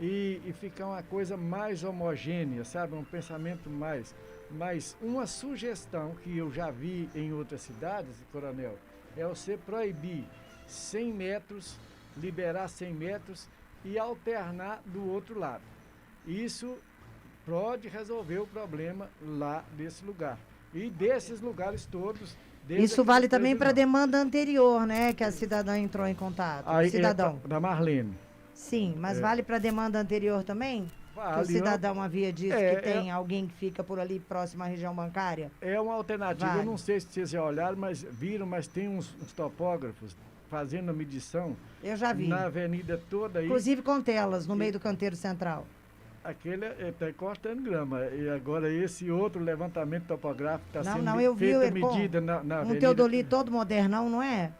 e ficar uma coisa mais homogênea, sabe? Um pensamento mais... Mas uma sugestão que eu já vi em outras cidades, coronel, é você proibir 100 metros, liberar 100 metros e alternar do outro lado. Isso pode resolver o problema lá desse lugar. E desses lugares todos... Isso vale também para a demanda anterior, né? Que a cidadã entrou em contato. Aí, cidadão. Da Marlene. Sim, mas vale para a demanda anterior também? Vale. Que o cidadão havia dito que tem alguém que fica por ali próximo à região bancária? É uma alternativa. Vale. Eu não sei se vocês já olharam, mas tem uns topógrafos fazendo a medição. Eu já vi. Na avenida toda aí. Inclusive com telas no meio do canteiro central. Aquele está cortando grama. E agora esse outro levantamento topográfico está sendo eu vi, feita medida na avenida. Um Teodoli todo modernão, não é?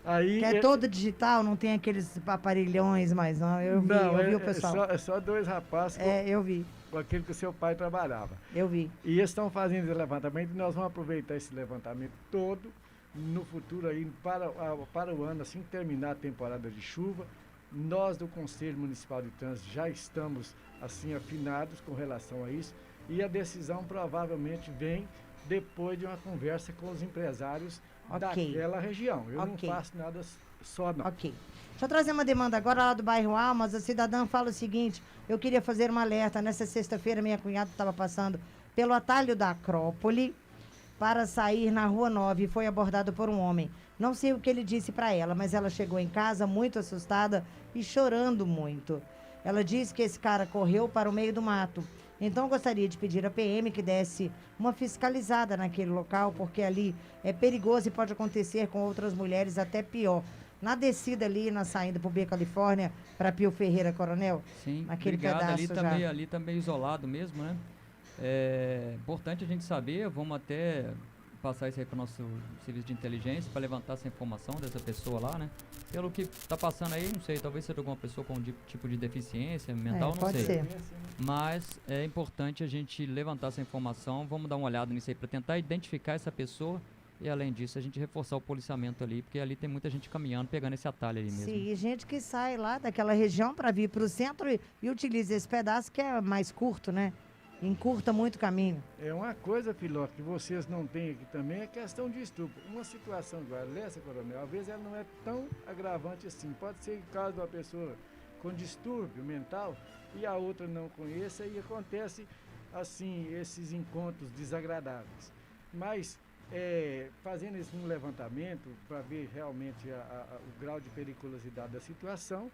Aí, Que é todo digital, não tem aqueles aparelhões mais, não. Eu vi o pessoal. É só dois rapazes Eu vi, com aquele que o seu pai trabalhava. eu vi. E eles estão fazendo esse levantamento e nós vamos aproveitar esse levantamento todo no futuro aí para o ano, assim que terminar a temporada de chuva. Nós do Conselho Municipal de Trânsito já estamos assim afinados com relação a isso e a decisão provavelmente vem depois de uma conversa com os empresários daquela região. Eu não faço nada só não. Ok. Deixa eu trazer uma demanda agora lá do bairro Almas. A cidadã fala o seguinte: eu queria fazer uma alerta. Nessa sexta-feira, minha cunhada estava passando pelo atalho da Acrópole para sair na Rua 9 e foi abordado por um homem. Não sei o que ele disse para ela, mas ela chegou em casa muito assustada e chorando muito. Ela disse que esse cara correu para o meio do mato. Então eu gostaria de pedir à PM que desse uma fiscalizada naquele local, porque ali é perigoso e pode acontecer com outras mulheres até pior. Na descida ali, na saída para o B Califórnia, para Pio Ferreira Coronel, Sim, naquele obrigado. pedaço Ali tá meio isolado mesmo, né? É importante a gente saber, vamos até passar isso aí para o nosso serviço de inteligência para levantar essa informação dessa pessoa lá, né? Pelo que está passando aí, não sei, talvez seja alguma pessoa com tipo de deficiência mental, não pode sei. ser. Mas é importante a gente levantar essa informação, vamos dar uma olhada nisso aí para tentar identificar essa pessoa e além disso a gente reforçar o policiamento ali, porque ali tem muita gente caminhando, pegando esse atalho ali mesmo. Sim, e gente que sai lá daquela região para vir para o centro e utiliza esse pedaço que é mais curto, né? Encurta muito o caminho. É uma coisa, Filó, que vocês não têm aqui também, é questão de estupro. Uma situação igual essa, Coronel, às vezes ela não é tão agravante assim. Pode ser o caso de uma pessoa com distúrbio mental e a outra não conheça e acontece assim, esses encontros desagradáveis. Mas fazendo um levantamento para ver realmente o grau de periculosidade da situação,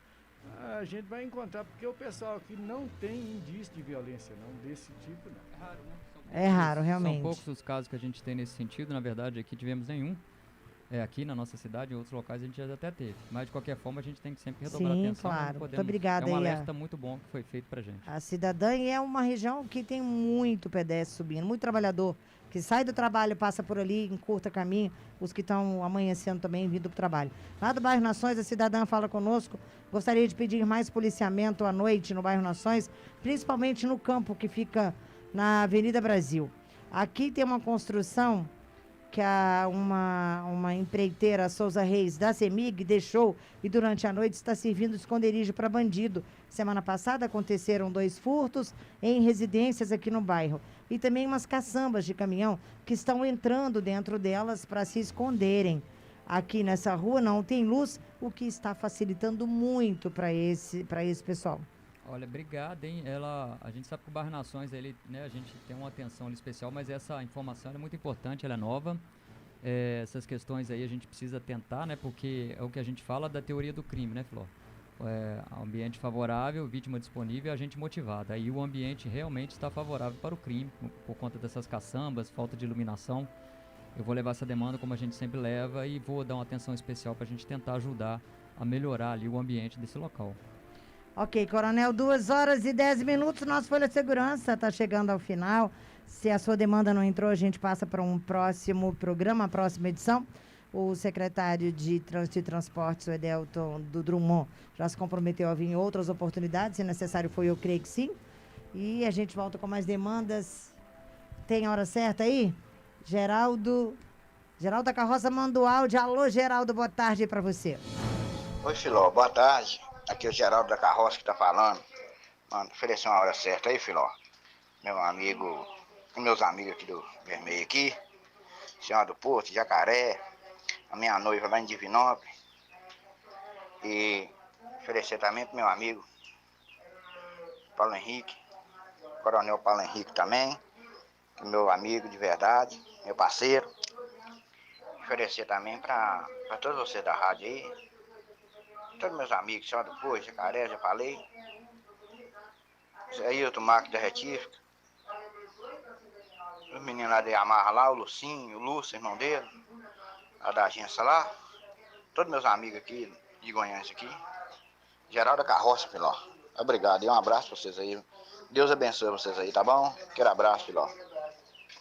a gente vai encontrar, porque o pessoal aqui não tem indício de violência, não, desse tipo, não. É raro, né? É raro, realmente. São poucos os casos que a gente tem nesse sentido, na verdade, aqui tivemos nenhum. Aqui na nossa cidade, em outros locais a gente já até teve. Mas, de qualquer forma, a gente tem que sempre redobrar a atenção. Claro. Muito obrigada. É um alerta muito bom que foi feito pra gente. A cidadã, e é uma região que tem muito pedestre subindo, muito trabalhador, que sai do trabalho, passa por ali, encurta caminho, os que estão amanhecendo também, vindo do trabalho. Lá do bairro Nações, a cidadã fala conosco, gostaria de pedir mais policiamento à noite no bairro Nações, principalmente no campo que fica na Avenida Brasil. Aqui tem uma construção que uma empreiteira, Souza Reis, da CEMIG, deixou e durante a noite está servindo de esconderijo para bandido. Semana passada aconteceram 2 furtos em residências aqui no bairro. E também umas caçambas de caminhão que estão entrando dentro delas para se esconderem. Aqui nessa rua não tem luz, o que está facilitando muito para esse pessoal. Olha, obrigado, hein? A gente sabe que o Bairro Nações, a gente tem uma atenção ali especial, mas essa informação é muito importante, ela é nova. Essas questões aí a gente precisa tentar, né? Porque é o que a gente fala da teoria do crime, né, Flor? Ambiente favorável, vítima disponível, a gente motivada. Aí o ambiente realmente está favorável para o crime, por conta dessas caçambas, falta de iluminação. Eu vou levar essa demanda como a gente sempre leva e vou dar uma atenção especial para a gente tentar ajudar a melhorar ali o ambiente desse local. Ok, Coronel, 2h10, nosso Folha de Segurança está chegando ao final. Se a sua demanda não entrou, a gente passa para um próximo programa, a próxima edição. O secretário de Trânsito e Transportes, o Edelton do Drummond, já se comprometeu a vir em outras oportunidades, se necessário foi, eu creio que sim. E a gente volta com mais demandas. Tem a hora certa aí? Geraldo da Carroça manda o áudio. Alô, Geraldo, boa tarde para você. Oi, Filó, boa tarde. Aqui é o Geraldo da Carroça que tá falando. Mano, oferecer uma hora certa aí, Filó. Meus amigos aqui do Vermelho aqui, Senhora do Porto, Jacaré, a minha noiva lá em Divinópolis. E oferecer também pro meu amigo Paulo Henrique, Coronel Paulo Henrique também, meu amigo de verdade, meu parceiro. Oferecer também para todos vocês da rádio aí, todos meus amigos, Senhora do Porto, Jacaré, já falei. Aí outro Marco da Retífica. Os meninos lá de Amarra lá, o Lucinho, o Lúcio, irmão dele, lá da agência lá. Todos meus amigos aqui de Goiânia aqui. Geral da Carroça, Filó. Obrigado e um abraço pra vocês aí. Deus abençoe vocês aí, tá bom? Aquele abraço, Filó.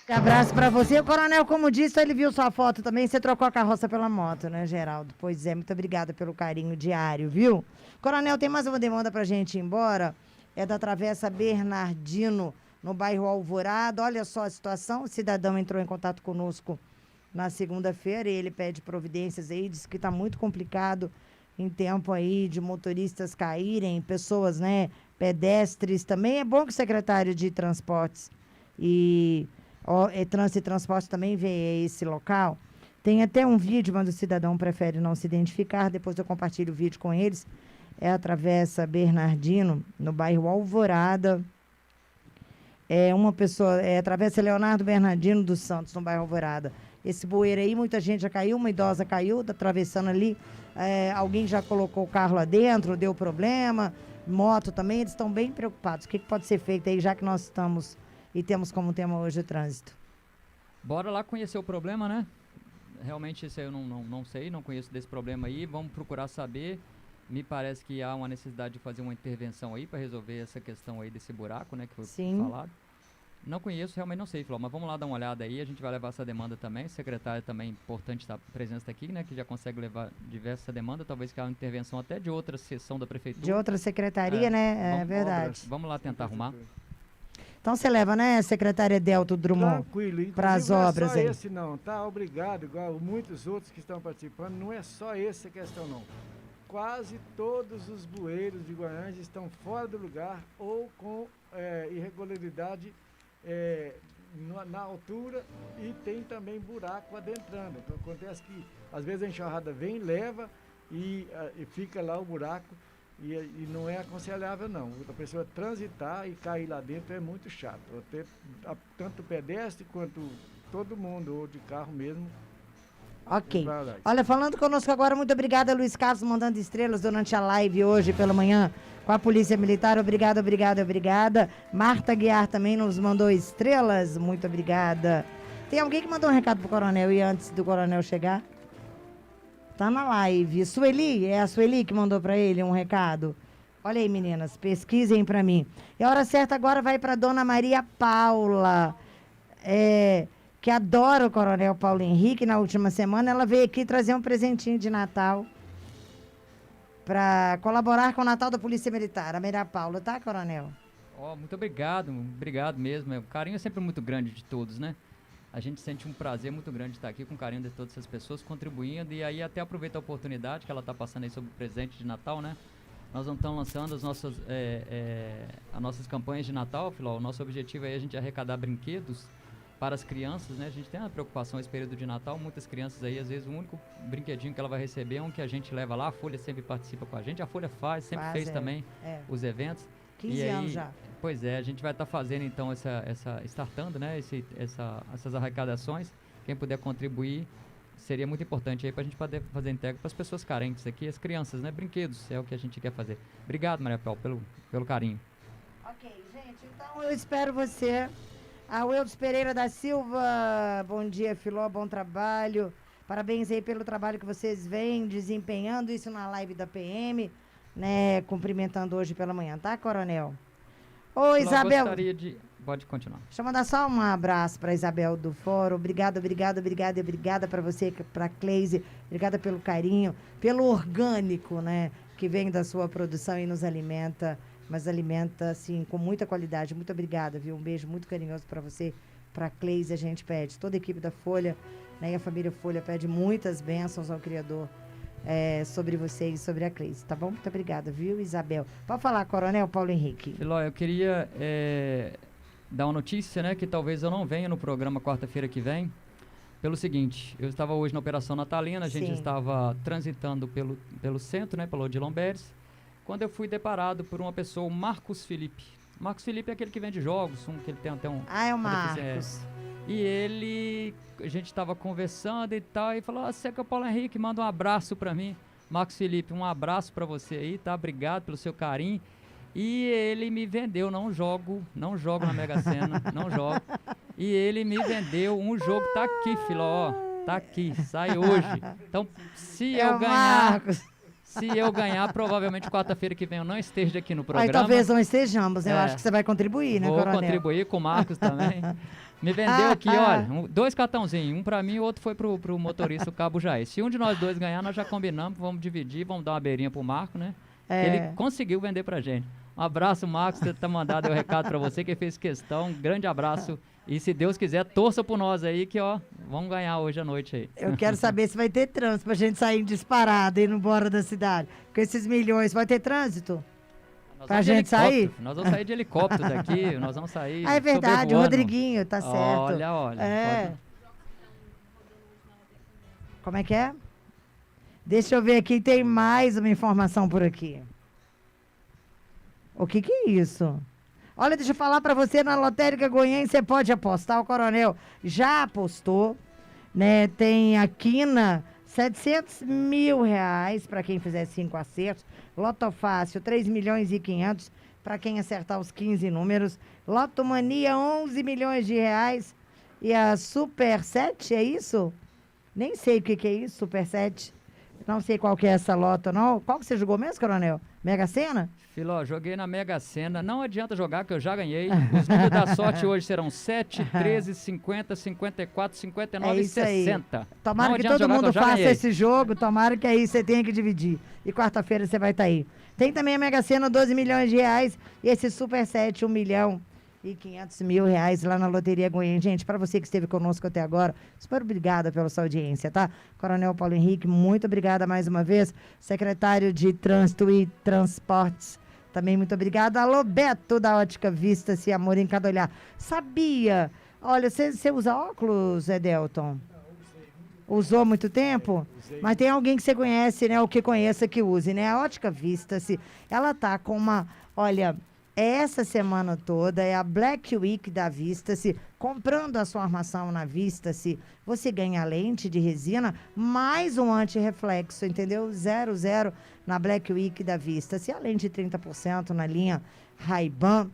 Abraço pra você. O coronel, como disse, ele viu sua foto também. Você trocou a carroça pela moto, né, Geraldo? Pois é, muito obrigada pelo carinho diário, viu? Coronel, tem mais uma demanda pra gente ir embora. É da Travessa Bernardino, no bairro Alvorada. Olha só a situação. O cidadão entrou em contato conosco na segunda-feira e ele pede providências aí. Diz que tá muito complicado em tempo aí de motoristas caírem, pessoas, né, pedestres. Também é bom que o secretário de Transportes Trânsito e Transporte também vê esse local. Tem até um vídeo, mas o cidadão prefere não se identificar. Depois eu compartilho o vídeo com eles. É a Travessa Bernardino, no bairro Alvorada. É uma pessoa, é a Travessa Leonardo Bernardino dos Santos, no bairro Alvorada. Esse bueiro aí, muita gente já caiu, uma idosa caiu, tá atravessando ali. Alguém já colocou o carro lá dentro, deu problema. Moto também, eles estão bem preocupados. O que pode ser feito aí, já que nós estamos e temos como tema hoje o trânsito? Bora lá conhecer o problema, né? Realmente isso aí eu não sei, não conheço desse problema aí. Vamos procurar saber. Me parece que há uma necessidade de fazer uma intervenção aí para resolver essa questão aí desse buraco, né? Que foi falado. Não conheço, realmente não sei, Flor, mas vamos lá dar uma olhada aí, a gente vai levar essa demanda também. O secretário também, importante a presença aqui, né? Que já consegue levar diversa demanda, talvez que há uma intervenção até de outra seção da prefeitura. De outra secretaria, né? É verdade. Vamos lá tentar arrumar. Então você leva, né, secretária Delto Drummond, para as obras aí. Não é só aí. esse não, tá? Obrigado, igual muitos outros que estão participando, não é só essa questão não. Quase todos os bueiros de Guarulhos estão fora do lugar ou com irregularidade na altura e tem também buraco adentrando. Então acontece que às vezes a enxurrada vem, leva e fica lá o buraco e não é aconselhável não. A pessoa transitar e cair lá dentro é muito chato. Tanto pedestre quanto todo mundo, ou de carro mesmo. Ok. Olha, falando conosco agora, muito obrigada, Luiz Carlos, mandando estrelas durante a live hoje pela manhã com a Polícia Militar. Obrigada, obrigada, obrigada. Marta Guiar também nos mandou estrelas. Muito obrigada. Tem alguém que mandou um recado pro coronel e antes do coronel chegar? Tá na live. Sueli, é a Sueli que mandou pra ele um recado. Olha aí, meninas, pesquisem pra mim. E a hora certa agora vai pra Dona Maria Paula. Que adora o coronel Paulo Henrique. Na última semana ela veio aqui trazer um presentinho de Natal para colaborar com o Natal da Polícia Militar. A Maria Paula, tá, coronel? Muito obrigado mesmo. O carinho é sempre muito grande de todos, né? A gente sente um prazer muito grande de estar aqui com o carinho de todas essas pessoas contribuindo e aí até aproveita a oportunidade que ela está passando aí sobre o presente de Natal, né? Nós vamos estar lançando as nossas campanhas de Natal, Filó. O nosso objetivo é a gente arrecadar brinquedos para as crianças, né? A gente tem uma preocupação esse período de Natal, muitas crianças aí, às vezes o único brinquedinho que ela vai receber é um que a gente leva lá, a Folha sempre participa com a gente, a Folha sempre fez também os eventos. 15 anos já. Pois é, a gente vai estar fazendo então startando, né, essas arrecadações, quem puder contribuir seria muito importante aí para a gente poder fazer entrega para as pessoas carentes aqui, as crianças, né, brinquedos, é o que a gente quer fazer. Obrigado, Maria Paula, pelo carinho. Ok, gente, então eu espero você. A Weldes Pereira da Silva, bom dia, Filó, bom trabalho. Parabéns aí pelo trabalho que vocês vêm desempenhando, isso na live da PM, né, cumprimentando hoje pela manhã, tá, coronel? Ô, Isabel. Pode continuar. Deixa eu mandar só um abraço para Isabel do Fórum. Obrigada para você, para Cleise. Obrigada pelo carinho, pelo orgânico, né, que vem da sua produção e nos alimenta. Mas alimenta, assim, com muita qualidade. Muito obrigada, viu? Um beijo muito carinhoso para você, para a Cleise. A gente pede, toda a equipe da Folha, né, e a família Folha pede muitas bênçãos ao Criador sobre você e sobre a Cleise, tá bom? Muito obrigada, viu, Isabel? Pode falar, coronel Paulo Henrique. Filó, eu queria dar uma notícia, né, que talvez eu não venha no programa quarta-feira que vem, pelo seguinte, eu estava hoje na Operação Natalina, a gente estava transitando pelo centro, né, pelo Odilon Beres, quando eu fui deparado por uma pessoa, o Marcos Felipe. Marcos Felipe é aquele que vende jogos, que ele tem até um... é o Marcos. E a gente estava conversando e tal, e falou, você que é o Paulo Henrique, manda um abraço pra mim. Marcos Felipe, um abraço pra você aí, tá? Obrigado pelo seu carinho. E ele me vendeu, não jogo na Mega Sena, não jogo. E ele me vendeu um jogo, tá aqui, filho, ó, tá aqui, sai hoje. Então, se eu ganhar, provavelmente quarta-feira que vem eu não esteja aqui no programa. Talvez não estejamos, né? Eu acho que você vai contribuir, né, Vou coronel? contribuir com o Marcos também. Me vendeu aqui, olha, 2 cartãozinhos, um pra mim e o outro foi pro motorista, o Cabo Jair. Se um de nós dois ganhar, nós já combinamos, vamos dividir, vamos dar uma beirinha pro Marco, né? Ele conseguiu vender pra gente. Um abraço, Marcos, você tá mandado o recado pra você, que fez questão, um grande abraço. E se Deus quiser, torça por nós aí, que ó, vamos ganhar hoje à noite aí. Eu quero saber se vai ter trânsito pra gente sair disparado e ir embora da cidade. Com esses milhões, vai ter trânsito? Nós Pra vamos de gente sair? helicóptero, nós vamos sair de helicóptero daqui, nós vamos sair Ah, é verdade, o sobrevoando. Rodriguinho, tá certo. Olha. É. Como é que é? Deixa eu ver aqui, tem mais uma informação por aqui. O que é isso? Olha, deixa eu falar pra você, na lotérica goiense você pode apostar, o Coronel já apostou, né? Tem a quina, 700 mil reais para quem fizer 5 acertos, Loto Fácil, 3 milhões e 500 para quem acertar os 15 números, Loto Mania, 11 milhões de reais e a Super 7, é isso? Nem sei o que é isso, Super 7. Não sei qual que é essa loto, não. Qual que você jogou mesmo, Coronel? Mega Sena? Filó, joguei na Mega Sena. Não adianta jogar, que eu já ganhei. Os números da sorte hoje serão 7, 13, 50, 54, 59 e 60. Tomara não que adianta todo jogar, mundo que eu já faça ganhei. esse jogo. Tomara que aí você tenha que dividir. E quarta-feira você vai estar aí. Tem também a Mega Sena, 12 milhões de reais. E esse Super 7, 1 milhão e 500 mil reais lá na Loteria Goiânia. Gente, para você que esteve conosco até agora, super obrigada pela sua audiência, tá? Coronel Paulo Henrique, muito obrigada mais uma vez. Secretário de Trânsito e Transportes, também muito obrigada. Alô, Beto, da Ótica Vista-se, amor em cada olhar. Sabia? Olha, você usa óculos, Edelton? Usou muito tempo? Mas tem alguém que você conhece, né? Ou que conheça que use, né? A Ótica Vista-se, ela tá com uma... Olha... Essa semana toda é a Black Week da Vista-se. Comprando a sua armação na Vista-se, você ganha lente de resina mais um antirreflexo, entendeu? 00 na Black Week da Vista-se. Além de 30% na linha Ray-Ban,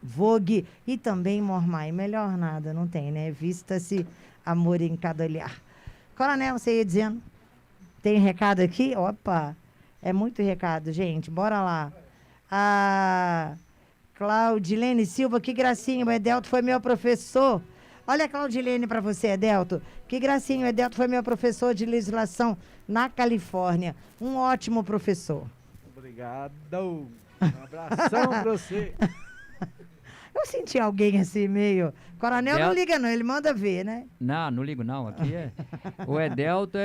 Vogue e também Mormai. Melhor nada, não tem, né? Vista-se, amor em cada olhar. Coronel, você ia dizendo? Tem recado aqui? Opa, é muito recado, gente. Bora lá. Claudilene Silva, que gracinha, o Edelto foi meu professor. Olha a Claudilene para você, Edelto. Que gracinha, o Edelto foi meu professor de legislação na Califórnia. Um ótimo professor. Obrigado. Um abração para você. Eu senti alguém assim meio... Coronel não liga não, ele manda ver, né? Não ligo não, aqui é... O Edelto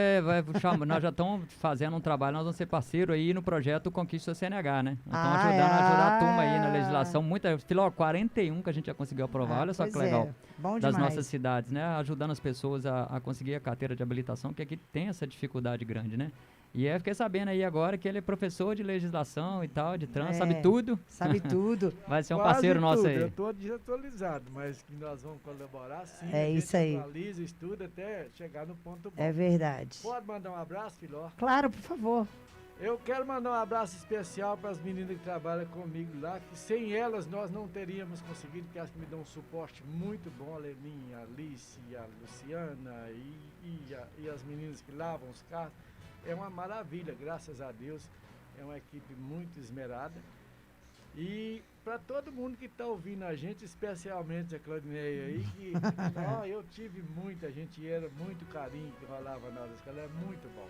nós já estamos fazendo um trabalho, nós vamos ser parceiro aí no projeto Conquista CNH, né? Nós estamos ajudar a turma aí na legislação, Filó, 41 que a gente já conseguiu aprovar, olha só que legal. Bom das demais. nossas cidades, né? Ajudando as pessoas a conseguir a carteira de habilitação, que aqui tem essa dificuldade grande, né? E eu fiquei sabendo aí agora que ele é professor de legislação e tal, de trânsito, sabe tudo. Sabe tudo. Vai ser um parceiro nosso aí. Eu estou desatualizado, mas que nós vamos colaborar sim. É isso aí. Atualiza, estuda até chegar no ponto bom. É verdade. Pode mandar um abraço, Filó? Claro, por favor. Eu quero mandar um abraço especial para as meninas que trabalham comigo lá, que sem elas nós não teríamos conseguido, porque elas me dão um suporte muito bom, a Leninha, a Alice, a Luciana e as meninas que lavam os carros. É uma maravilha, graças a Deus. É uma equipe muito esmerada. E para todo mundo que está ouvindo a gente, especialmente a Claudineia aí, que eu tive muita gente, era muito carinho que rolava na hora da escola, é muito bom.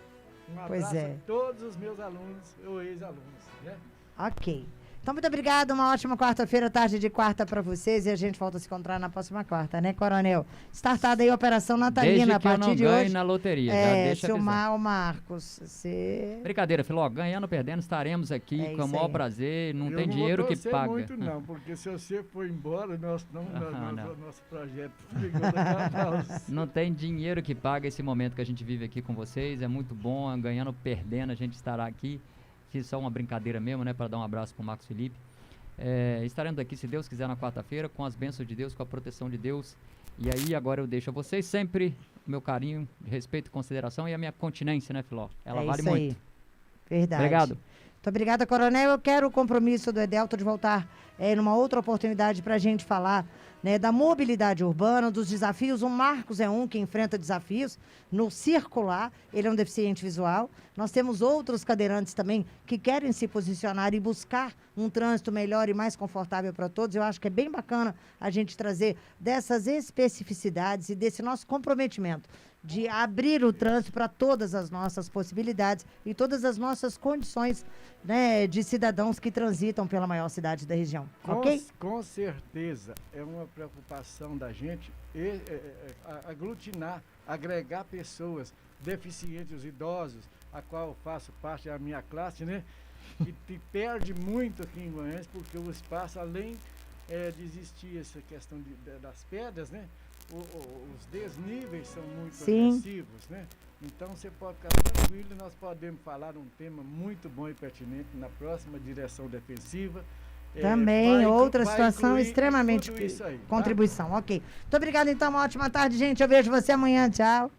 Um abraço a todos os meus alunos, ou ex-alunos, né? Ok. Então, muito obrigada. Uma ótima quarta-feira, tarde de quarta para vocês. E a gente volta a se encontrar na próxima quarta, né, Coronel? Startada aí a Operação Natalina a partir de hoje. Na loteria, já deixa Silmar, o Marcos. Brincadeira, Filó. Ganhando ou perdendo, estaremos aqui com o maior prazer. Não tem dinheiro que paga. Não muito não, porque se você for embora, nosso projeto... Não tem dinheiro que paga esse momento que a gente vive aqui com vocês. É muito bom. Ganhando ou perdendo, a gente estará aqui. Fiz só uma brincadeira mesmo, né, para dar um abraço pro Marcos Felipe. Estaremos aqui, se Deus quiser, na quarta-feira, com as bênçãos de Deus, com a proteção de Deus. E aí, agora eu deixo a vocês sempre o meu carinho, respeito e consideração e a minha continência, né, Filó? Ela vale muito. Aí. Verdade. Obrigado. Muito obrigada, Coronel. Eu quero o compromisso do Edelto de voltar numa outra oportunidade para a gente falar né, da mobilidade urbana, dos desafios. O Marcos é um que enfrenta desafios no circular, ele é um deficiente visual. Nós temos outros cadeirantes também que querem se posicionar e buscar um trânsito melhor e mais confortável para todos. Eu acho que é bem bacana a gente trazer dessas especificidades e desse nosso comprometimento de abrir o trânsito para todas as nossas possibilidades e todas as nossas condições, né, de cidadãos que transitam pela maior cidade da região. Ok? Com certeza, é uma preocupação da gente aglutinar, agregar pessoas deficientes, os idosos, a qual eu faço parte da minha classe, né? Que perde muito aqui em Goiânia, porque o espaço, além de existir essa questão das pedras, né? Os desníveis são muito agressivos, né? Então você pode ficar tranquilo, nós podemos falar um tema muito bom e pertinente na próxima direção defensiva. Também, outra situação extremamente isso aí, contribuição, tá? Ok. Muito obrigada, então, uma ótima tarde, gente. Eu vejo você amanhã, tchau.